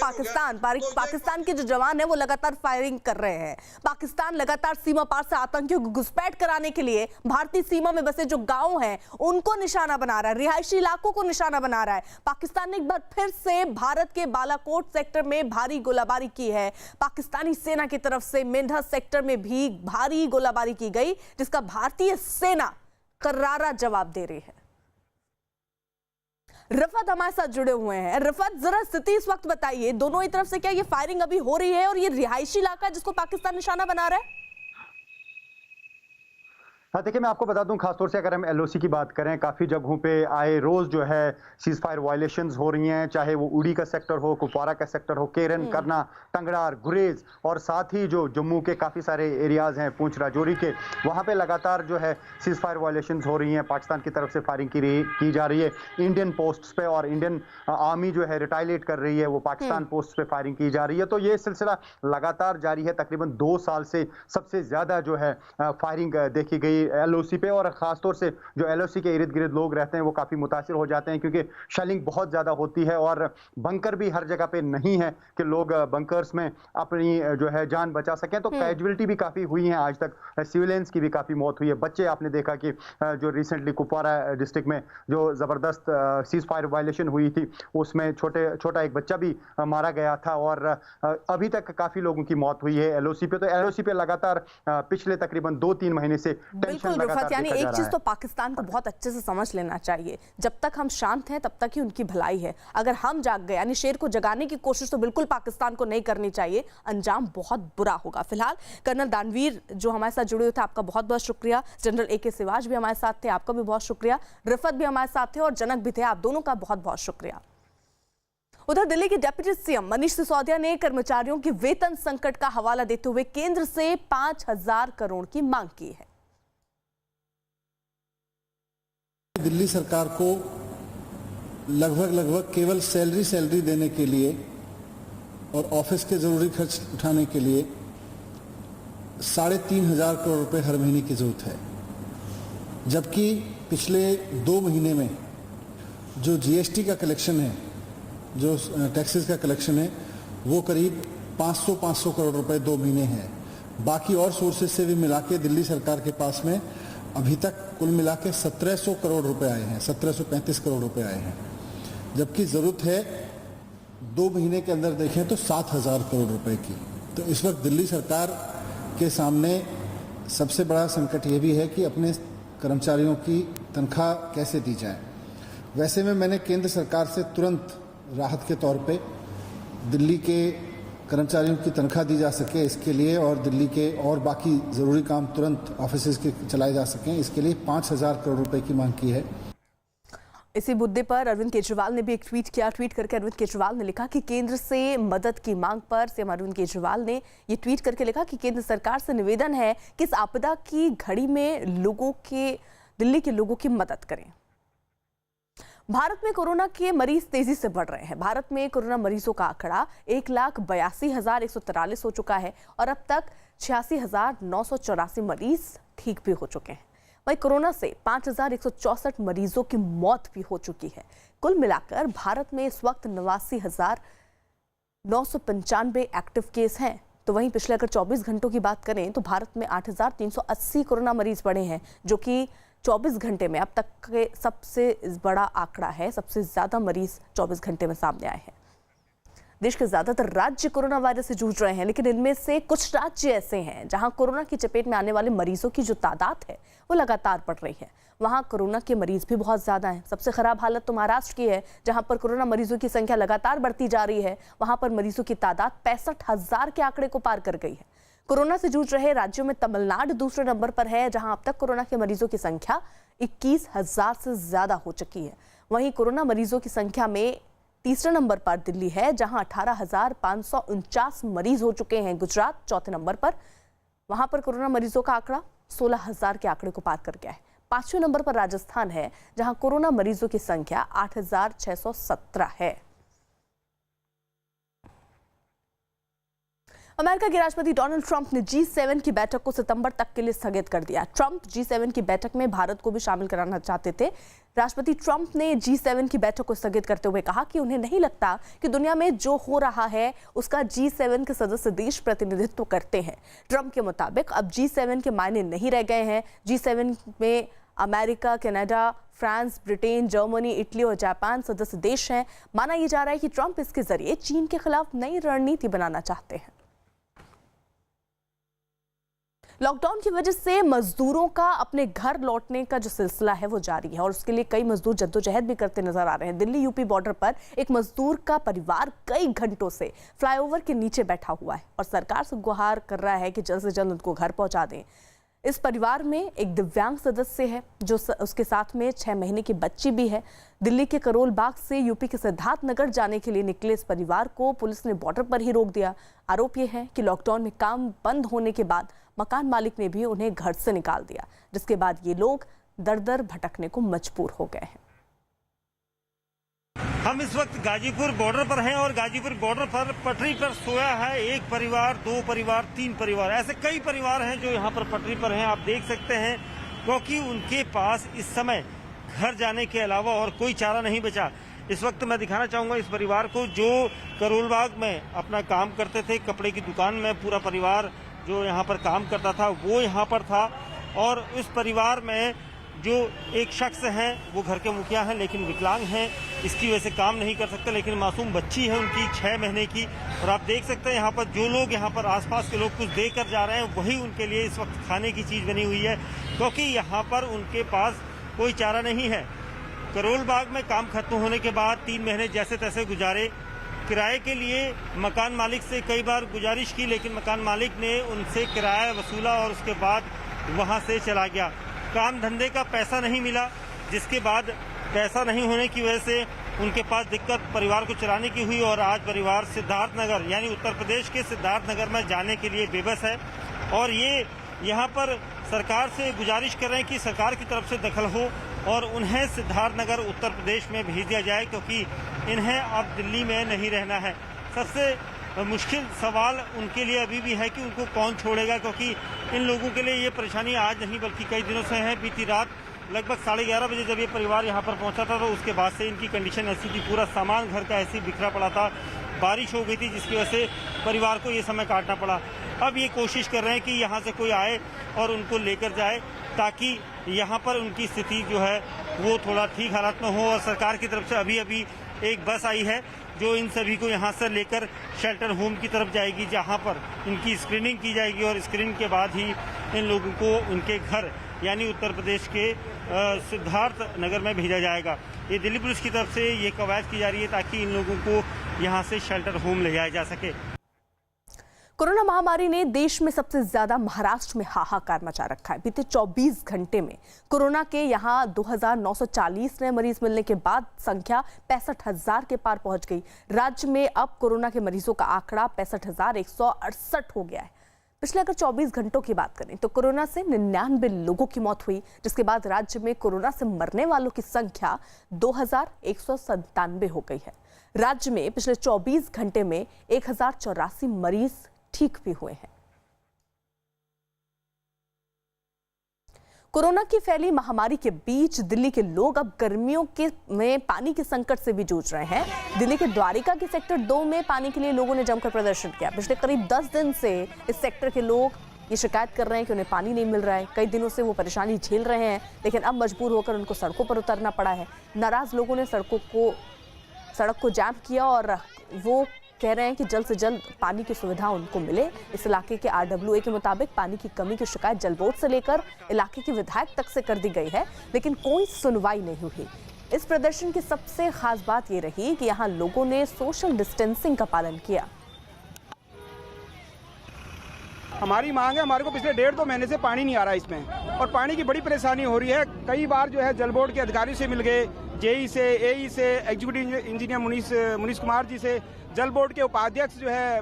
पाकिस्तान के जो जवान है वो लगातार फायरिंग कर रहे हैं। पाकिस्तान लगातार सीमा पार से आतंकियों को घुसपैठ कराने के लिए भारतीय सीमा में बसे जो गांव हैं उनको निशाना बना रहा है, रिहायशी इलाकों को निशाना बना रहा है। पाकिस्तान ने एक बार फिर से भारत के बालाकोट सेक्टर में भारी गोलाबारी की है। पाकिस्तानी सेना की तरफ से मेंढा सेक्टर में भी भारी गोलाबारी की गई, जिसका भारतीय सेना करारा जवाब दे रही है। रफत हमारे साथ जुड़े हुए हैं। रफत, जरा स्थिति इस वक्त बताइए, दोनों ही तरफ से क्या ये फायरिंग अभी हो रही है और ये रिहायशी इलाका जिसको पाकिस्तान निशाना बना रहा है? हाँ, देखिए मैं आपको बता दूं, खासतौर से अगर हम एलओसी की बात करें, काफ़ी जगहों पे आए रोज़ जो है सीज़ फायर वायलेशंस हो रही हैं, चाहे वो उड़ी का सेक्टर हो, कुपवारा का सेक्टर हो, केरन, करना, टंगड़ार, गुरेज और साथ ही जो जम्मू के काफ़ी सारे एरियाज़ हैं, पूंछ राजौरी के, वहाँ पे लगातार जो है सीज़ फायर वायलेशंस हो रही हैं। पाकिस्तान की तरफ से फायरिंग की जा रही है इंडियन पोस्ट्स पे, और इंडियन आर्मी जो है रिटाइलेट कर रही है, वो पाकिस्तान पोस्ट पे फायरिंग की जा रही है। तो ये सिलसिला लगातार जारी है। तकरीबन 2 साल से सबसे ज़्यादा जो है फायरिंग देखी गई एलओसी पे, और खासतौर से जो एलओसी के इर्द गिर्द लोग रहते हैं वो काफ़ी मुतासिर हो जाते हैं, क्योंकि शेलिंग बहुत ज़्यादा होती है और बंकर भी हर जगह पे नहीं है कि लोग बंकर्स में अपनी जो है जान बचा सकें। तो कैजुअलिटी भी काफ़ी हुई है, आज तक सिविलियंस की भी काफ़ी मौत हुई है। बच्चे आपने देखा कि जो रिसेंटली कुपवारा डिस्ट्रिक्ट में जो ज़बरदस्त सीज फायर वायलेशन हुई थी, उसमें छोटा एक बच्चा भी मारा गया था, और अभी तक काफ़ी लोगों की मौत हुई है एलओसी पे। तो एलओसी पे लगातार पिछले तकरीबन 2-3 महीने से बिल्कुल रिफत, यानी एक चीज तो पाकिस्तान को बहुत अच्छे से समझ लेना चाहिए, जब तक हम शांत हैं तब तक ही उनकी भलाई है। अगर हम जाग गए, यानी शेर को जगाने की कोशिश तो बिल्कुल पाकिस्तान को नहीं करनी चाहिए, अंजाम बहुत बुरा होगा। फिलहाल कर्नल दानवीर जो हमारे साथ जुड़े हुए थे, आपका बहुत बहुत शुक्रिया। जनरल AK सिवाज भी हमारे साथ थे, आपका भी बहुत शुक्रिया। रिफत भी हमारे साथ थे और जनक भी थे, आप दोनों का बहुत बहुत शुक्रिया। उधर दिल्ली के डिप्टी सीएम मनीष सिसोदिया ने कर्मचारियों के वेतन संकट का हवाला देते हुए केंद्र से 5,000 करोड़ की मांग की है। दिल्ली सरकार को लगभग केवल सैलरी देने के लिए और ऑफिस के जरूरी खर्च उठाने के लिए 3,500 करोड़ रुपए हर महीने की जरूरत है, जबकि पिछले 2 महीने में जो GST का कलेक्शन है, जो टैक्सेस का कलेक्शन है, वो करीब 500 करोड़ रुपए 2 महीने है। बाकी और सोर्सेज से भी मिला के दिल्ली सरकार के पास में अभी तक कुल मिला के 1700 करोड़ रुपए आए हैं, 1735 करोड़ रुपए आए हैं, जबकि जरूरत है 2 महीने के अंदर देखें तो 7,000 करोड़ रुपए की। तो इस वक्त दिल्ली सरकार के सामने सबसे बड़ा संकट ये भी है कि अपने कर्मचारियों की तनख्वाह कैसे दी जाए। वैसे में मैंने केंद्र सरकार से तुरंत राहत के तौर पे दिल्ली के कर्मचारियों की तनख्वाह दी जा सके इसके लिए, और दिल्ली के और बाकी ज़रूरी काम तुरंत ऑफिस के चलाए जा सकें, इसके लिए 5,000 करोड़ रुपए की मांग की है। इसी मुद्दे पर अरविंद केजरीवाल ने भी एक ट्वीट किया। ट्वीट करके अरविंद केजरीवाल ने लिखा कि केंद्र से मदद की मांग पर सीएम अरविंद केजरीवाल ने ये ट्वीट करके लिखा कि केंद्र सरकार से निवेदन है कि इस आपदा की घड़ी में दिल्ली के लोगों की मदद करें। भारत में कोरोना के मरीज तेजी से बढ़ रहे हैं। भारत में कोरोना मरीजों का आंकड़ा 1,82,143 हो चुका है और अब तक 86,984 मरीज ठीक भी हो चुके हैं। वहीं कोरोना से 5,164 मरीजों की मौत भी हो चुकी है। कुल मिलाकर भारत में इस वक्त 89,995 एक्टिव केस हैं। तो वहीं पिछले अगर 24 घंटों की बात करें तो भारत में 8,380 कोरोना मरीज बढ़े हैं, जो कि 24 घंटे में अब तक के सबसे बड़ा आंकड़ा है। सबसे ज्यादा मरीज 24 घंटे में सामने आए हैं। देश के ज्यादातर राज्य कोरोना वायरस से जूझ रहे हैं, लेकिन इनमें से कुछ राज्य ऐसे हैं जहां कोरोना की चपेट में आने वाले मरीजों की जो तादाद है वो लगातार बढ़ रही है। वहां कोरोना के मरीज भी बहुत ज्यादा हैं। सबसे खराब हालत तो महाराष्ट्र की है, जहां पर कोरोना मरीजों की संख्या लगातार बढ़ती जा रही है। वहां पर मरीजों की तादाद 65,000 के आंकड़े को पार कर गई है। कोरोना से जूझ रहे राज्यों में तमिलनाडु दूसरे नंबर पर है, जहां अब तक कोरोना के मरीजों की संख्या 21,000 से ज्यादा हो चुकी है। वहीं कोरोना मरीजों की संख्या में तीसरे नंबर पर दिल्ली है, जहां 18,549 मरीज हो चुके हैं। गुजरात चौथे नंबर पर, वहां पर कोरोना मरीजों का आंकड़ा 16,000 के आंकड़े को पार कर गया है। 5वें नंबर पर राजस्थान है, जहां कोरोना मरीजों की संख्या 8,617 है। अमेरिका के राष्ट्रपति डोनाल्ड ट्रंप ने G7 की बैठक को सितंबर तक के लिए स्थगित कर दिया। ट्रंप G7 की बैठक में भारत को भी शामिल कराना चाहते थे। राष्ट्रपति ट्रंप ने G7 की बैठक को स्थगित करते हुए कहा कि उन्हें नहीं लगता कि दुनिया में जो हो रहा है उसका G7 के सदस्य देश प्रतिनिधित्व करते हैं। ट्रंप के मुताबिक अब G7 के मायने नहीं रह गए हैं। G7 में America, Canada, France, Britain, Germany, Italy और जापान सदस्य देश हैं। माना यह जा रहा है कि ट्रंप इसके जरिए चीन के खिलाफ नई रणनीति बनाना चाहते हैं। लॉकडाउन की वजह से मजदूरों का अपने घर लौटने का जो सिलसिला है वो जारी है और उसके लिए कई मजदूर जद्दोजहद भी करते नजर आ रहे हैं। दिल्ली यूपी बॉर्डर पर एक मजदूर का परिवार कई घंटों से फ्लाईओवर के नीचे बैठा हुआ है और सरकार से गुहार कर रहा है कि जल्द से जल्द उनको घर पहुंचा दें। इस परिवार में एक दिव्यांग सदस्य है जो उसके साथ में 6 महीने की बच्ची भी है। दिल्ली के करोल बाग से यूपी के सिद्धार्थनगर जाने के लिए निकले इस परिवार को पुलिस ने बॉर्डर पर ही रोक दिया। आरोप यह है कि लॉकडाउन में काम बंद होने के बाद मकान मालिक ने भी उन्हें घर से निकाल दिया, जिसके बाद ये लोग दर दर भटकने को मजबूर हो गए हैं। हम इस वक्त गाजीपुर बॉर्डर पर हैं और गाजीपुर बॉर्डर पर पटरी पर सोया है एक परिवार, 2 परिवार, 3 परिवार, ऐसे कई परिवार हैं जो यहाँ पर पटरी पर हैं। आप देख सकते हैं क्योंकि उनके पास इस समय घर जाने के अलावा और कोई चारा नहीं बचा। इस वक्त मैं दिखाना चाहूँगा इस परिवार को जो करोलबाग में अपना काम करते थे, कपड़े की दुकान में पूरा परिवार जो यहाँ पर काम करता था वो यहाँ पर था। और इस परिवार में जो एक शख्स हैं वो घर के मुखिया हैं लेकिन विकलांग हैं, इसकी वजह से काम नहीं कर सकते। लेकिन मासूम बच्ची है उनकी 6 महीने की, और आप देख सकते हैं यहाँ पर जो लोग यहाँ पर आसपास के लोग कुछ देकर जा रहे हैं वही उनके लिए इस वक्त खाने की चीज़ बनी हुई है, क्योंकि यहाँ पर उनके पास कोई चारा नहीं है। करोल बाग में काम खत्म होने के बाद 3 महीने जैसे तैसे गुजारे। किराए के लिए मकान मालिक से कई बार गुजारिश की लेकिन मकान मालिक ने उनसे किराया वसूला और उसके बाद वहाँ से चला गया। काम धंधे का पैसा नहीं मिला, जिसके बाद पैसा नहीं होने की वजह से उनके पास दिक्कत परिवार को चलाने की हुई और आज परिवार सिद्धार्थनगर यानी उत्तर प्रदेश के सिद्धार्थनगर में जाने के लिए बेबस है। और ये यहाँ पर सरकार से गुजारिश कर रहे हैं कि सरकार की तरफ से दखल हो और उन्हें सिद्धार्थनगर उत्तर प्रदेश में भेज दिया जाए, क्योंकि इन्हें अब दिल्ली में नहीं रहना है। सबसे मुश्किल सवाल उनके लिए अभी भी है कि उनको कौन छोड़ेगा, क्योंकि इन लोगों के लिए ये परेशानी आज नहीं बल्कि कई दिनों से है। बीती रात लगभग 11:30 बजे जब ये परिवार यहाँ पर पहुँचा था तो उसके बाद से इनकी कंडीशन ऐसी थी, पूरा सामान घर का ऐसे बिखरा पड़ा था। बारिश हो गई थी जिसकी वजह से परिवार को ये समय काटना पड़ा। अब ये कोशिश कर रहे हैं कि यहाँ से कोई आए और उनको लेकर जाए ताकि यहाँ पर उनकी स्थिति जो है वो थोड़ा ठीक हालात में हो। और सरकार की तरफ से अभी अभी एक बस आई है जो इन सभी को यहाँ से लेकर शेल्टर होम की तरफ जाएगी, जहाँ पर इनकी स्क्रीनिंग की जाएगी और स्क्रीनिंग के बाद ही इन लोगों को उनके घर यानी उत्तर प्रदेश के सिद्धार्थनगर में भेजा जाएगा। ये दिल्ली पुलिस की तरफ से ये कवायद की जा रही है ताकि इन लोगों को यहाँ से शेल्टर होम ले जाया जा सके। कोरोना महामारी ने देश में सबसे ज्यादा महाराष्ट्र में हाहाकार मचा रखा है। बीते 24 घंटे में कोरोना के यहां 2940 नए मरीज मिलने के बाद संख्या 65,000 के पार पहुंच गई। राज्य में अब कोरोना के मरीजों का आंकड़ा 65,168 हो गया है। पिछले अगर 24 घंटों की बात करें तो कोरोना से 99 लोगों की मौत हुई, जिसके बाद राज्य में कोरोना से मरने वालों की संख्या 2197 हो गई है। राज्य में पिछले 24 घंटे में 1084 मरीज ठीक भी हुए हैं। कोरोना की फैली महामारी के बीच दिल्ली के लोग अब गर्मियों में पानी के संकट से भी जूझ रहे हैं। दिल्ली के द्वारिका के सेक्टर 2 में पानी के लिए लोगों ने जमकर प्रदर्शन किया। पिछले करीब 10 दिन से इस सेक्टर के लोग ये शिकायत कर रहे हैं कि उन्हें पानी नहीं मिल रहा है। कई दिनों से वो परेशानी झेल रहे हैं, लेकिन अब मजबूर होकर उनको सड़कों पर उतरना पड़ा है। नाराज लोगों ने सड़क को जाम किया और वो कह रहे हैं कि जल्द से जल्द पानी की सुविधा उनको मिले। इस इलाके के RWA के मुताबिक पानी की कमी की शिकायत जल बोर्ड से लेकर इलाके के विधायक तक से कर दी गई है, लेकिन कोई सुनवाई नहीं हुई। इस प्रदर्शन की सबसे खास बात ये रही कि यहाँ लोगों ने सोशल डिस्टेंसिंग का पालन किया। हमारी मांग है, हमारे को पिछले 1.5-2 महीने से पानी नहीं आ रहा इसमें, और पानी की बड़ी परेशानी हो रही है। कई बार जो है जल बोर्ड के अधिकारियों से मिल गए, JE से, AE से, एग्जीक्यूटिव इंजीनियर मुनीश कुमार जी से, जल बोर्ड के उपाध्यक्ष जो है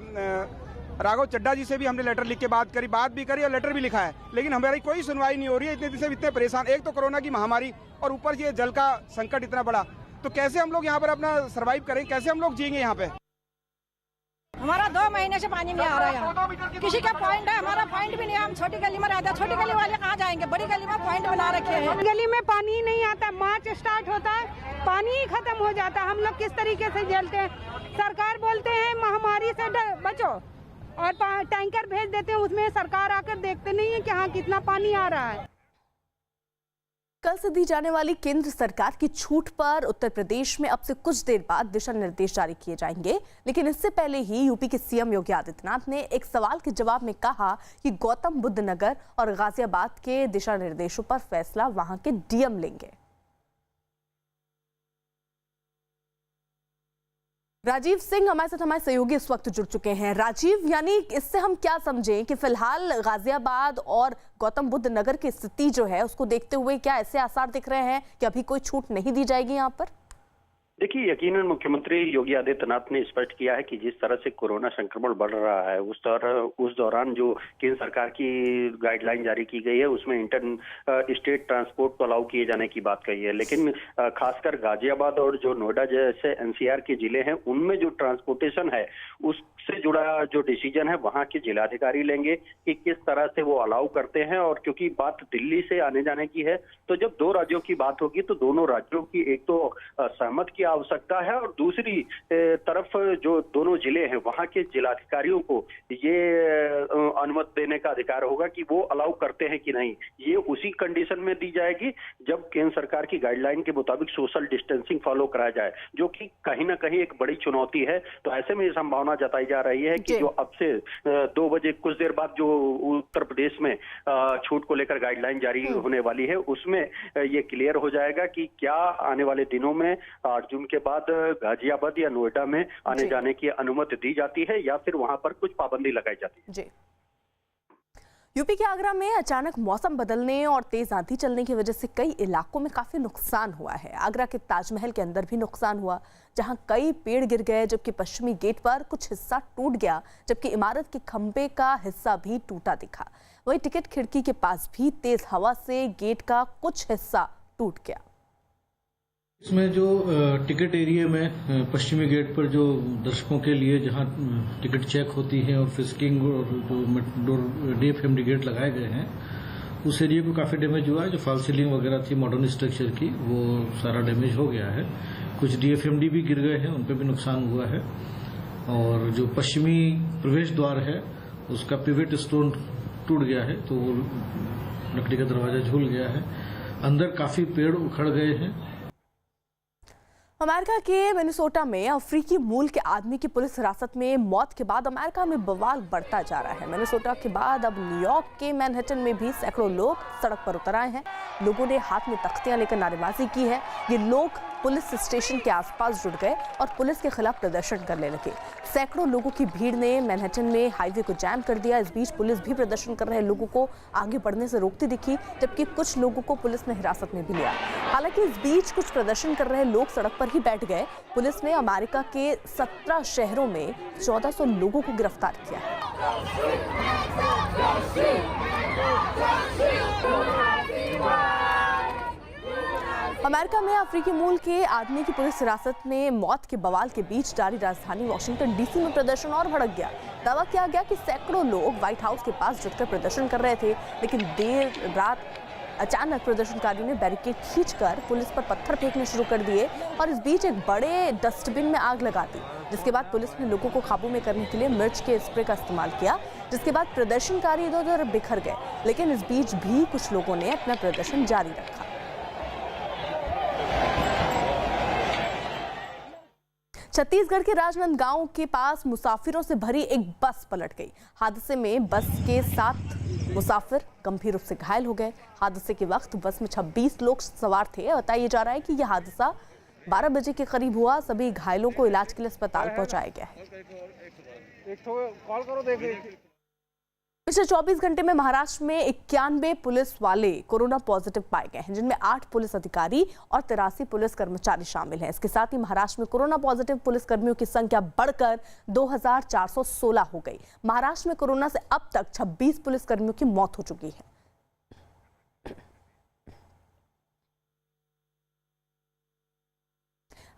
राघव चड्डा जी से भी हमने लेटर लिख के बात भी करी और लेटर भी लिखा है, लेकिन हमारी कोई सुनवाई नहीं हो रही है। इतने दिन से इतने परेशान, एक तो कोरोना की महामारी और ऊपर ये जल का संकट इतना बड़ा, तो कैसे हम लोग यहाँ पर अपना सर्वाइव करें, कैसे हम लोग जिएंगे यहाँ पे। हमारा 2 महीने से पानी नहीं आ रहा है। किसी का पॉइंट है, हमारा पॉइंट भी नहीं है। हम छोटी गली में रहते हैं, छोटी गली वाले कहाँ जाएंगे, बड़ी गली में पॉइंट बना रखे हैं। गली में पानी नहीं आता, मार्च स्टार्ट होता है, पानी ही खत्म हो जाता है। हम लोग किस तरीके से झेलते हैं। सरकार बोलते हैं महामारी से बचो और टैंकर भेज देते हैं, उसमें सरकार आकर देखते नहीं है कि हाँ कितना पानी आ रहा है। कल से दी जाने वाली केंद्र सरकार की छूट पर उत्तर प्रदेश में अब से कुछ देर बाद दिशा निर्देश जारी किए जाएंगे, लेकिन इससे पहले ही यूपी के CM योगी आदित्यनाथ ने एक सवाल के जवाब में कहा कि गौतम बुद्ध नगर और गाजियाबाद के दिशा निर्देशों पर फैसला वहां के DM लेंगे। राजीव सिंह हमारे साथ हमारे सहयोगी इस वक्त जुड़ चुके हैं। राजीव, यानी इससे हम क्या समझें कि फिलहाल गाजियाबाद और गौतम बुद्ध नगर की स्थिति जो है उसको देखते हुए क्या ऐसे आसार दिख रहे हैं कि अभी कोई छूट नहीं दी जाएगी यहाँ पर? देखिए, यकीनन मुख्यमंत्री योगी आदित्यनाथ ने स्पष्ट किया है कि जिस तरह से कोरोना संक्रमण बढ़ रहा है उस दौरान जो केंद्र सरकार की गाइडलाइन जारी की गई है उसमें इंटर स्टेट ट्रांसपोर्ट को अलाउ किए जाने की बात कही है। लेकिन खासकर गाजियाबाद और जो नोएडा जैसे एनसीआर के जिले हैं उनमें जो ट्रांसपोर्टेशन है उससे जुड़ा जो डिसीजन है वहां के जिलाधिकारी लेंगे कि किस तरह से वो अलाउ करते हैं। और क्योंकि बात दिल्ली से आने जाने की है तो जब दो राज्यों की बात होगी तो दोनों राज्यों की एक तो सहमत की आवश्यकता है और दूसरी तरफ जो दोनों जिले हैं वहां के जिलाधिकारियों को ये अनुमति देने का अधिकार होगा कि वो अलाउ करते हैं कि नहीं। ये उसी कंडीशन में दी जाएगी जब केंद्र सरकार की गाइडलाइन के मुताबिक सोशल डिस्टेंसिंग फॉलो कराया जाए, जो कि कहीं ना कहीं एक बड़ी चुनौती है। तो ऐसे में ये संभावना जताई जा रही है कि जो अब से 2 बजे कुछ देर बाद जो उत्तर प्रदेश में छूट को लेकर गाइडलाइन जारी होने वाली है उसमें ये क्लियर हो जाएगा कि क्या आने वाले दिनों में 8 जून के बाद गाजियाबाद या नोएडा में आने जाने की अनुमति दी जाती है या फिर वहां पर कुछ पाबंदी लगाई जाती है। जी। यूपी के आगरा में अचानक मौसम बदलने और तेज आंधी चलने की वजह से कई इलाकों में काफी नुकसान हुआ है। आगरा के ताजमहल के अंदर भी नुकसान हुआ, जहां कई पेड़ गिर गए, जबकि पश्चिमी गेट पर कुछ हिस्सा टूट गया, जबकि इमारत के खंभे का हिस्सा भी टूटा दिखा। वहीं टिकट खिड़की के पास भी तेज हवा से गेट का कुछ हिस्सा टूट गया। इसमें जो टिकट एरिया में पश्चिमी गेट पर जो दर्शकों के लिए जहां टिकट चेक होती है और फिस्किंग और जो डीएफएमडी गेट लगाए गए हैं उस एरिया को काफ़ी डैमेज हुआ है। जो फॉल सीलिंग वगैरह थी मॉडर्न स्ट्रक्चर की वो सारा डैमेज हो गया है। कुछ डीएफएमडी भी गिर गए हैं, उन पर भी नुकसान हुआ है। और जो पश्चिमी प्रवेश द्वार है उसका पिवेट स्टोन टूट गया है, तो वो लकड़ी का दरवाजा झूल गया है। अंदर काफ़ी पेड़ उखड़ गए हैं। अमेरिका के मिनेसोटा में अफ्रीकी मूल के आदमी की पुलिस हिरासत में मौत के बाद अमेरिका में बवाल बढ़ता जा रहा है। मिनेसोटा के बाद अब न्यूयॉर्क के मैनहट्टन में भी सैकड़ों लोग सड़क पर उतर आए हैं। लोगों ने हाथ में तख्तियां लेकर नारेबाजी की है। ये लोग पुलिस स्टेशन के आसपास जुट गए और पुलिस के खिलाफ प्रदर्शन करने लगे। सैकड़ों लोगों की भीड़ ने मैनहट्टन में हाईवे को जैम कर दिया। इस बीच पुलिस भी प्रदर्शन कर रहे लोगों को आगे बढ़ने से रोकती दिखी, जबकि कुछ लोगों को पुलिस ने हिरासत में भी लिया। हालांकि इस बीच कुछ प्रदर्शन कर रहे लोग सड़क पर ही बैठ गए। पुलिस ने अमेरिका के 17 शहरों में 1400 लोगों को गिरफ्तार किया है। अमेरिका में अफ्रीकी मूल के आदमी की पुलिस हिरासत में मौत के बवाल के बीच जारी राजधानी वॉशिंगटन डीसी में प्रदर्शन और भड़क गया। दावा किया गया कि सैकड़ों लोग व्हाइट हाउस के पास जुटकर प्रदर्शन कर रहे थे, लेकिन देर रात अचानक प्रदर्शनकारियों ने बैरिकेड खींचकर पुलिस पर पत्थर फेंकने शुरू कर दिए और इस बीच एक बड़े डस्टबिन में आग लगा दी, जिसके बाद पुलिस ने लोगों को काबू में करने के लिए मिर्च के स्प्रे का इस्तेमाल किया, जिसके बाद प्रदर्शनकारी इधर उधर बिखर गए। लेकिन इस बीच भी कुछ लोगों ने अपना प्रदर्शन जारी रखा। छत्तीसगढ़ के राजनांदगांव के पास मुसाफिरों से भरी एक बस पलट गई। हादसे में बस के 7 मुसाफिर गंभीर रूप से घायल हो गए। हादसे के वक्त बस में 26 लोग सवार थे। बताया जा रहा है कि यह हादसा 12 बजे के करीब हुआ। सभी घायलों को इलाज के लिए अस्पताल पहुंचाया गया है। पिछले 24 घंटे में महाराष्ट्र में 91 पुलिस वाले कोरोना पॉजिटिव पाए गए हैं, जिनमें 8 पुलिस अधिकारी और 83 पुलिस कर्मचारी शामिल हैं। इसके साथ ही महाराष्ट्र में कोरोना पॉजिटिव पुलिस कर्मियों की संख्या बढ़कर 2416 हो गई। महाराष्ट्र में कोरोना से अब तक 26 पुलिस कर्मियों की मौत हो चुकी है।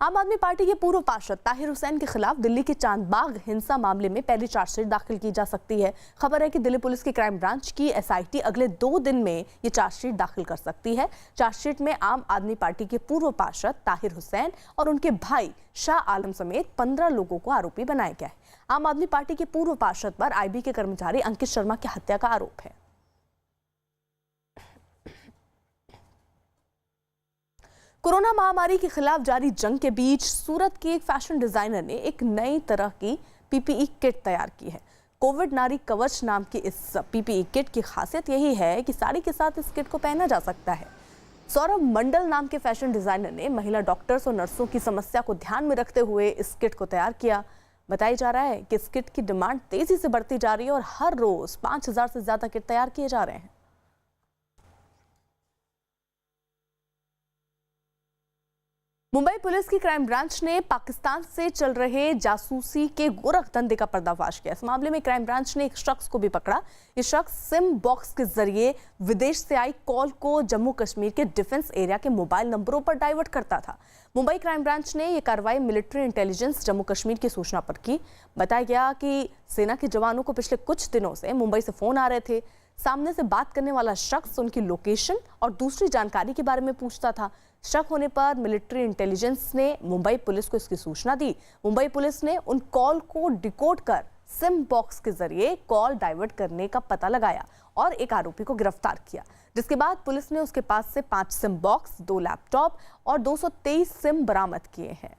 आम आदमी पार्टी के पूर्व पार्षद ताहिर हुसैन के खिलाफ दिल्ली के चांदबाग हिंसा मामले में पहली चार्जशीट दाखिल की जा सकती है। खबर है कि दिल्ली पुलिस की क्राइम ब्रांच की एसआईटी अगले 2 दिन में ये चार्जशीट दाखिल कर सकती है। चार्जशीट में आम आदमी पार्टी के पूर्व पार्षद ताहिर हुसैन और उनके भाई शाह आलम समेत 15 लोगों को आरोपी बनाया गया है। आम आदमी पार्टी के पूर्व पार्षद पर आईबी के कर्मचारी अंकित शर्मा की हत्या का आरोप है। कोरोना महामारी के खिलाफ जारी जंग के बीच सूरत के एक फैशन डिजाइनर ने एक नई तरह की पीपीई किट तैयार की है। कोविड नारी कवच नाम की इस पीपीई किट की खासियत यही है कि साड़ी के साथ इस किट को पहना जा सकता है। सौरभ मंडल नाम के फैशन डिजाइनर ने महिला डॉक्टर्स और नर्सों की समस्या को ध्यान में रखते हुए इस किट को तैयार किया। बताया जा रहा है कि इस किट की डिमांड तेजी से बढ़ती जा रही है और हर रोज 5000 से ज्यादा किट तैयार किए जा रहे हैं। मुंबई पुलिस की क्राइम ब्रांच ने पाकिस्तान से चल रहे जासूसी के गोरख धंधे का पर्दाफाश किया। इस मामले में क्राइम ब्रांच ने एक शख्स को भी पकड़ा। ये शख्स सिम बॉक्स के जरिए विदेश से आई कॉल को जम्मू कश्मीर के डिफेंस एरिया के मोबाइल नंबरों पर डाइवर्ट करता था। मुंबई क्राइम ब्रांच ने यह कार्रवाई मिलिट्री इंटेलिजेंस जम्मू कश्मीर की सूचना पर की। बताया गया कि सेना के जवानों को पिछले कुछ दिनों से मुंबई से फोन आ रहे थे। सामने से बात करने वाला शख्स उनकी लोकेशन और दूसरी जानकारी के बारे में पूछता था। शक होने पर मिलिट्री इंटेलिजेंस ने मुंबई पुलिस को इसकी सूचना दी। मुंबई पुलिस ने उन कॉल को डिकोड कर सिम बॉक्स के जरिए कॉल डाइवर्ट करने का पता लगाया और एक आरोपी को गिरफ्तार किया, जिसके बाद पुलिस ने उसके पास से 5 सिम बॉक्स, 2 लैपटॉप और 223 सिम बरामद किए हैं।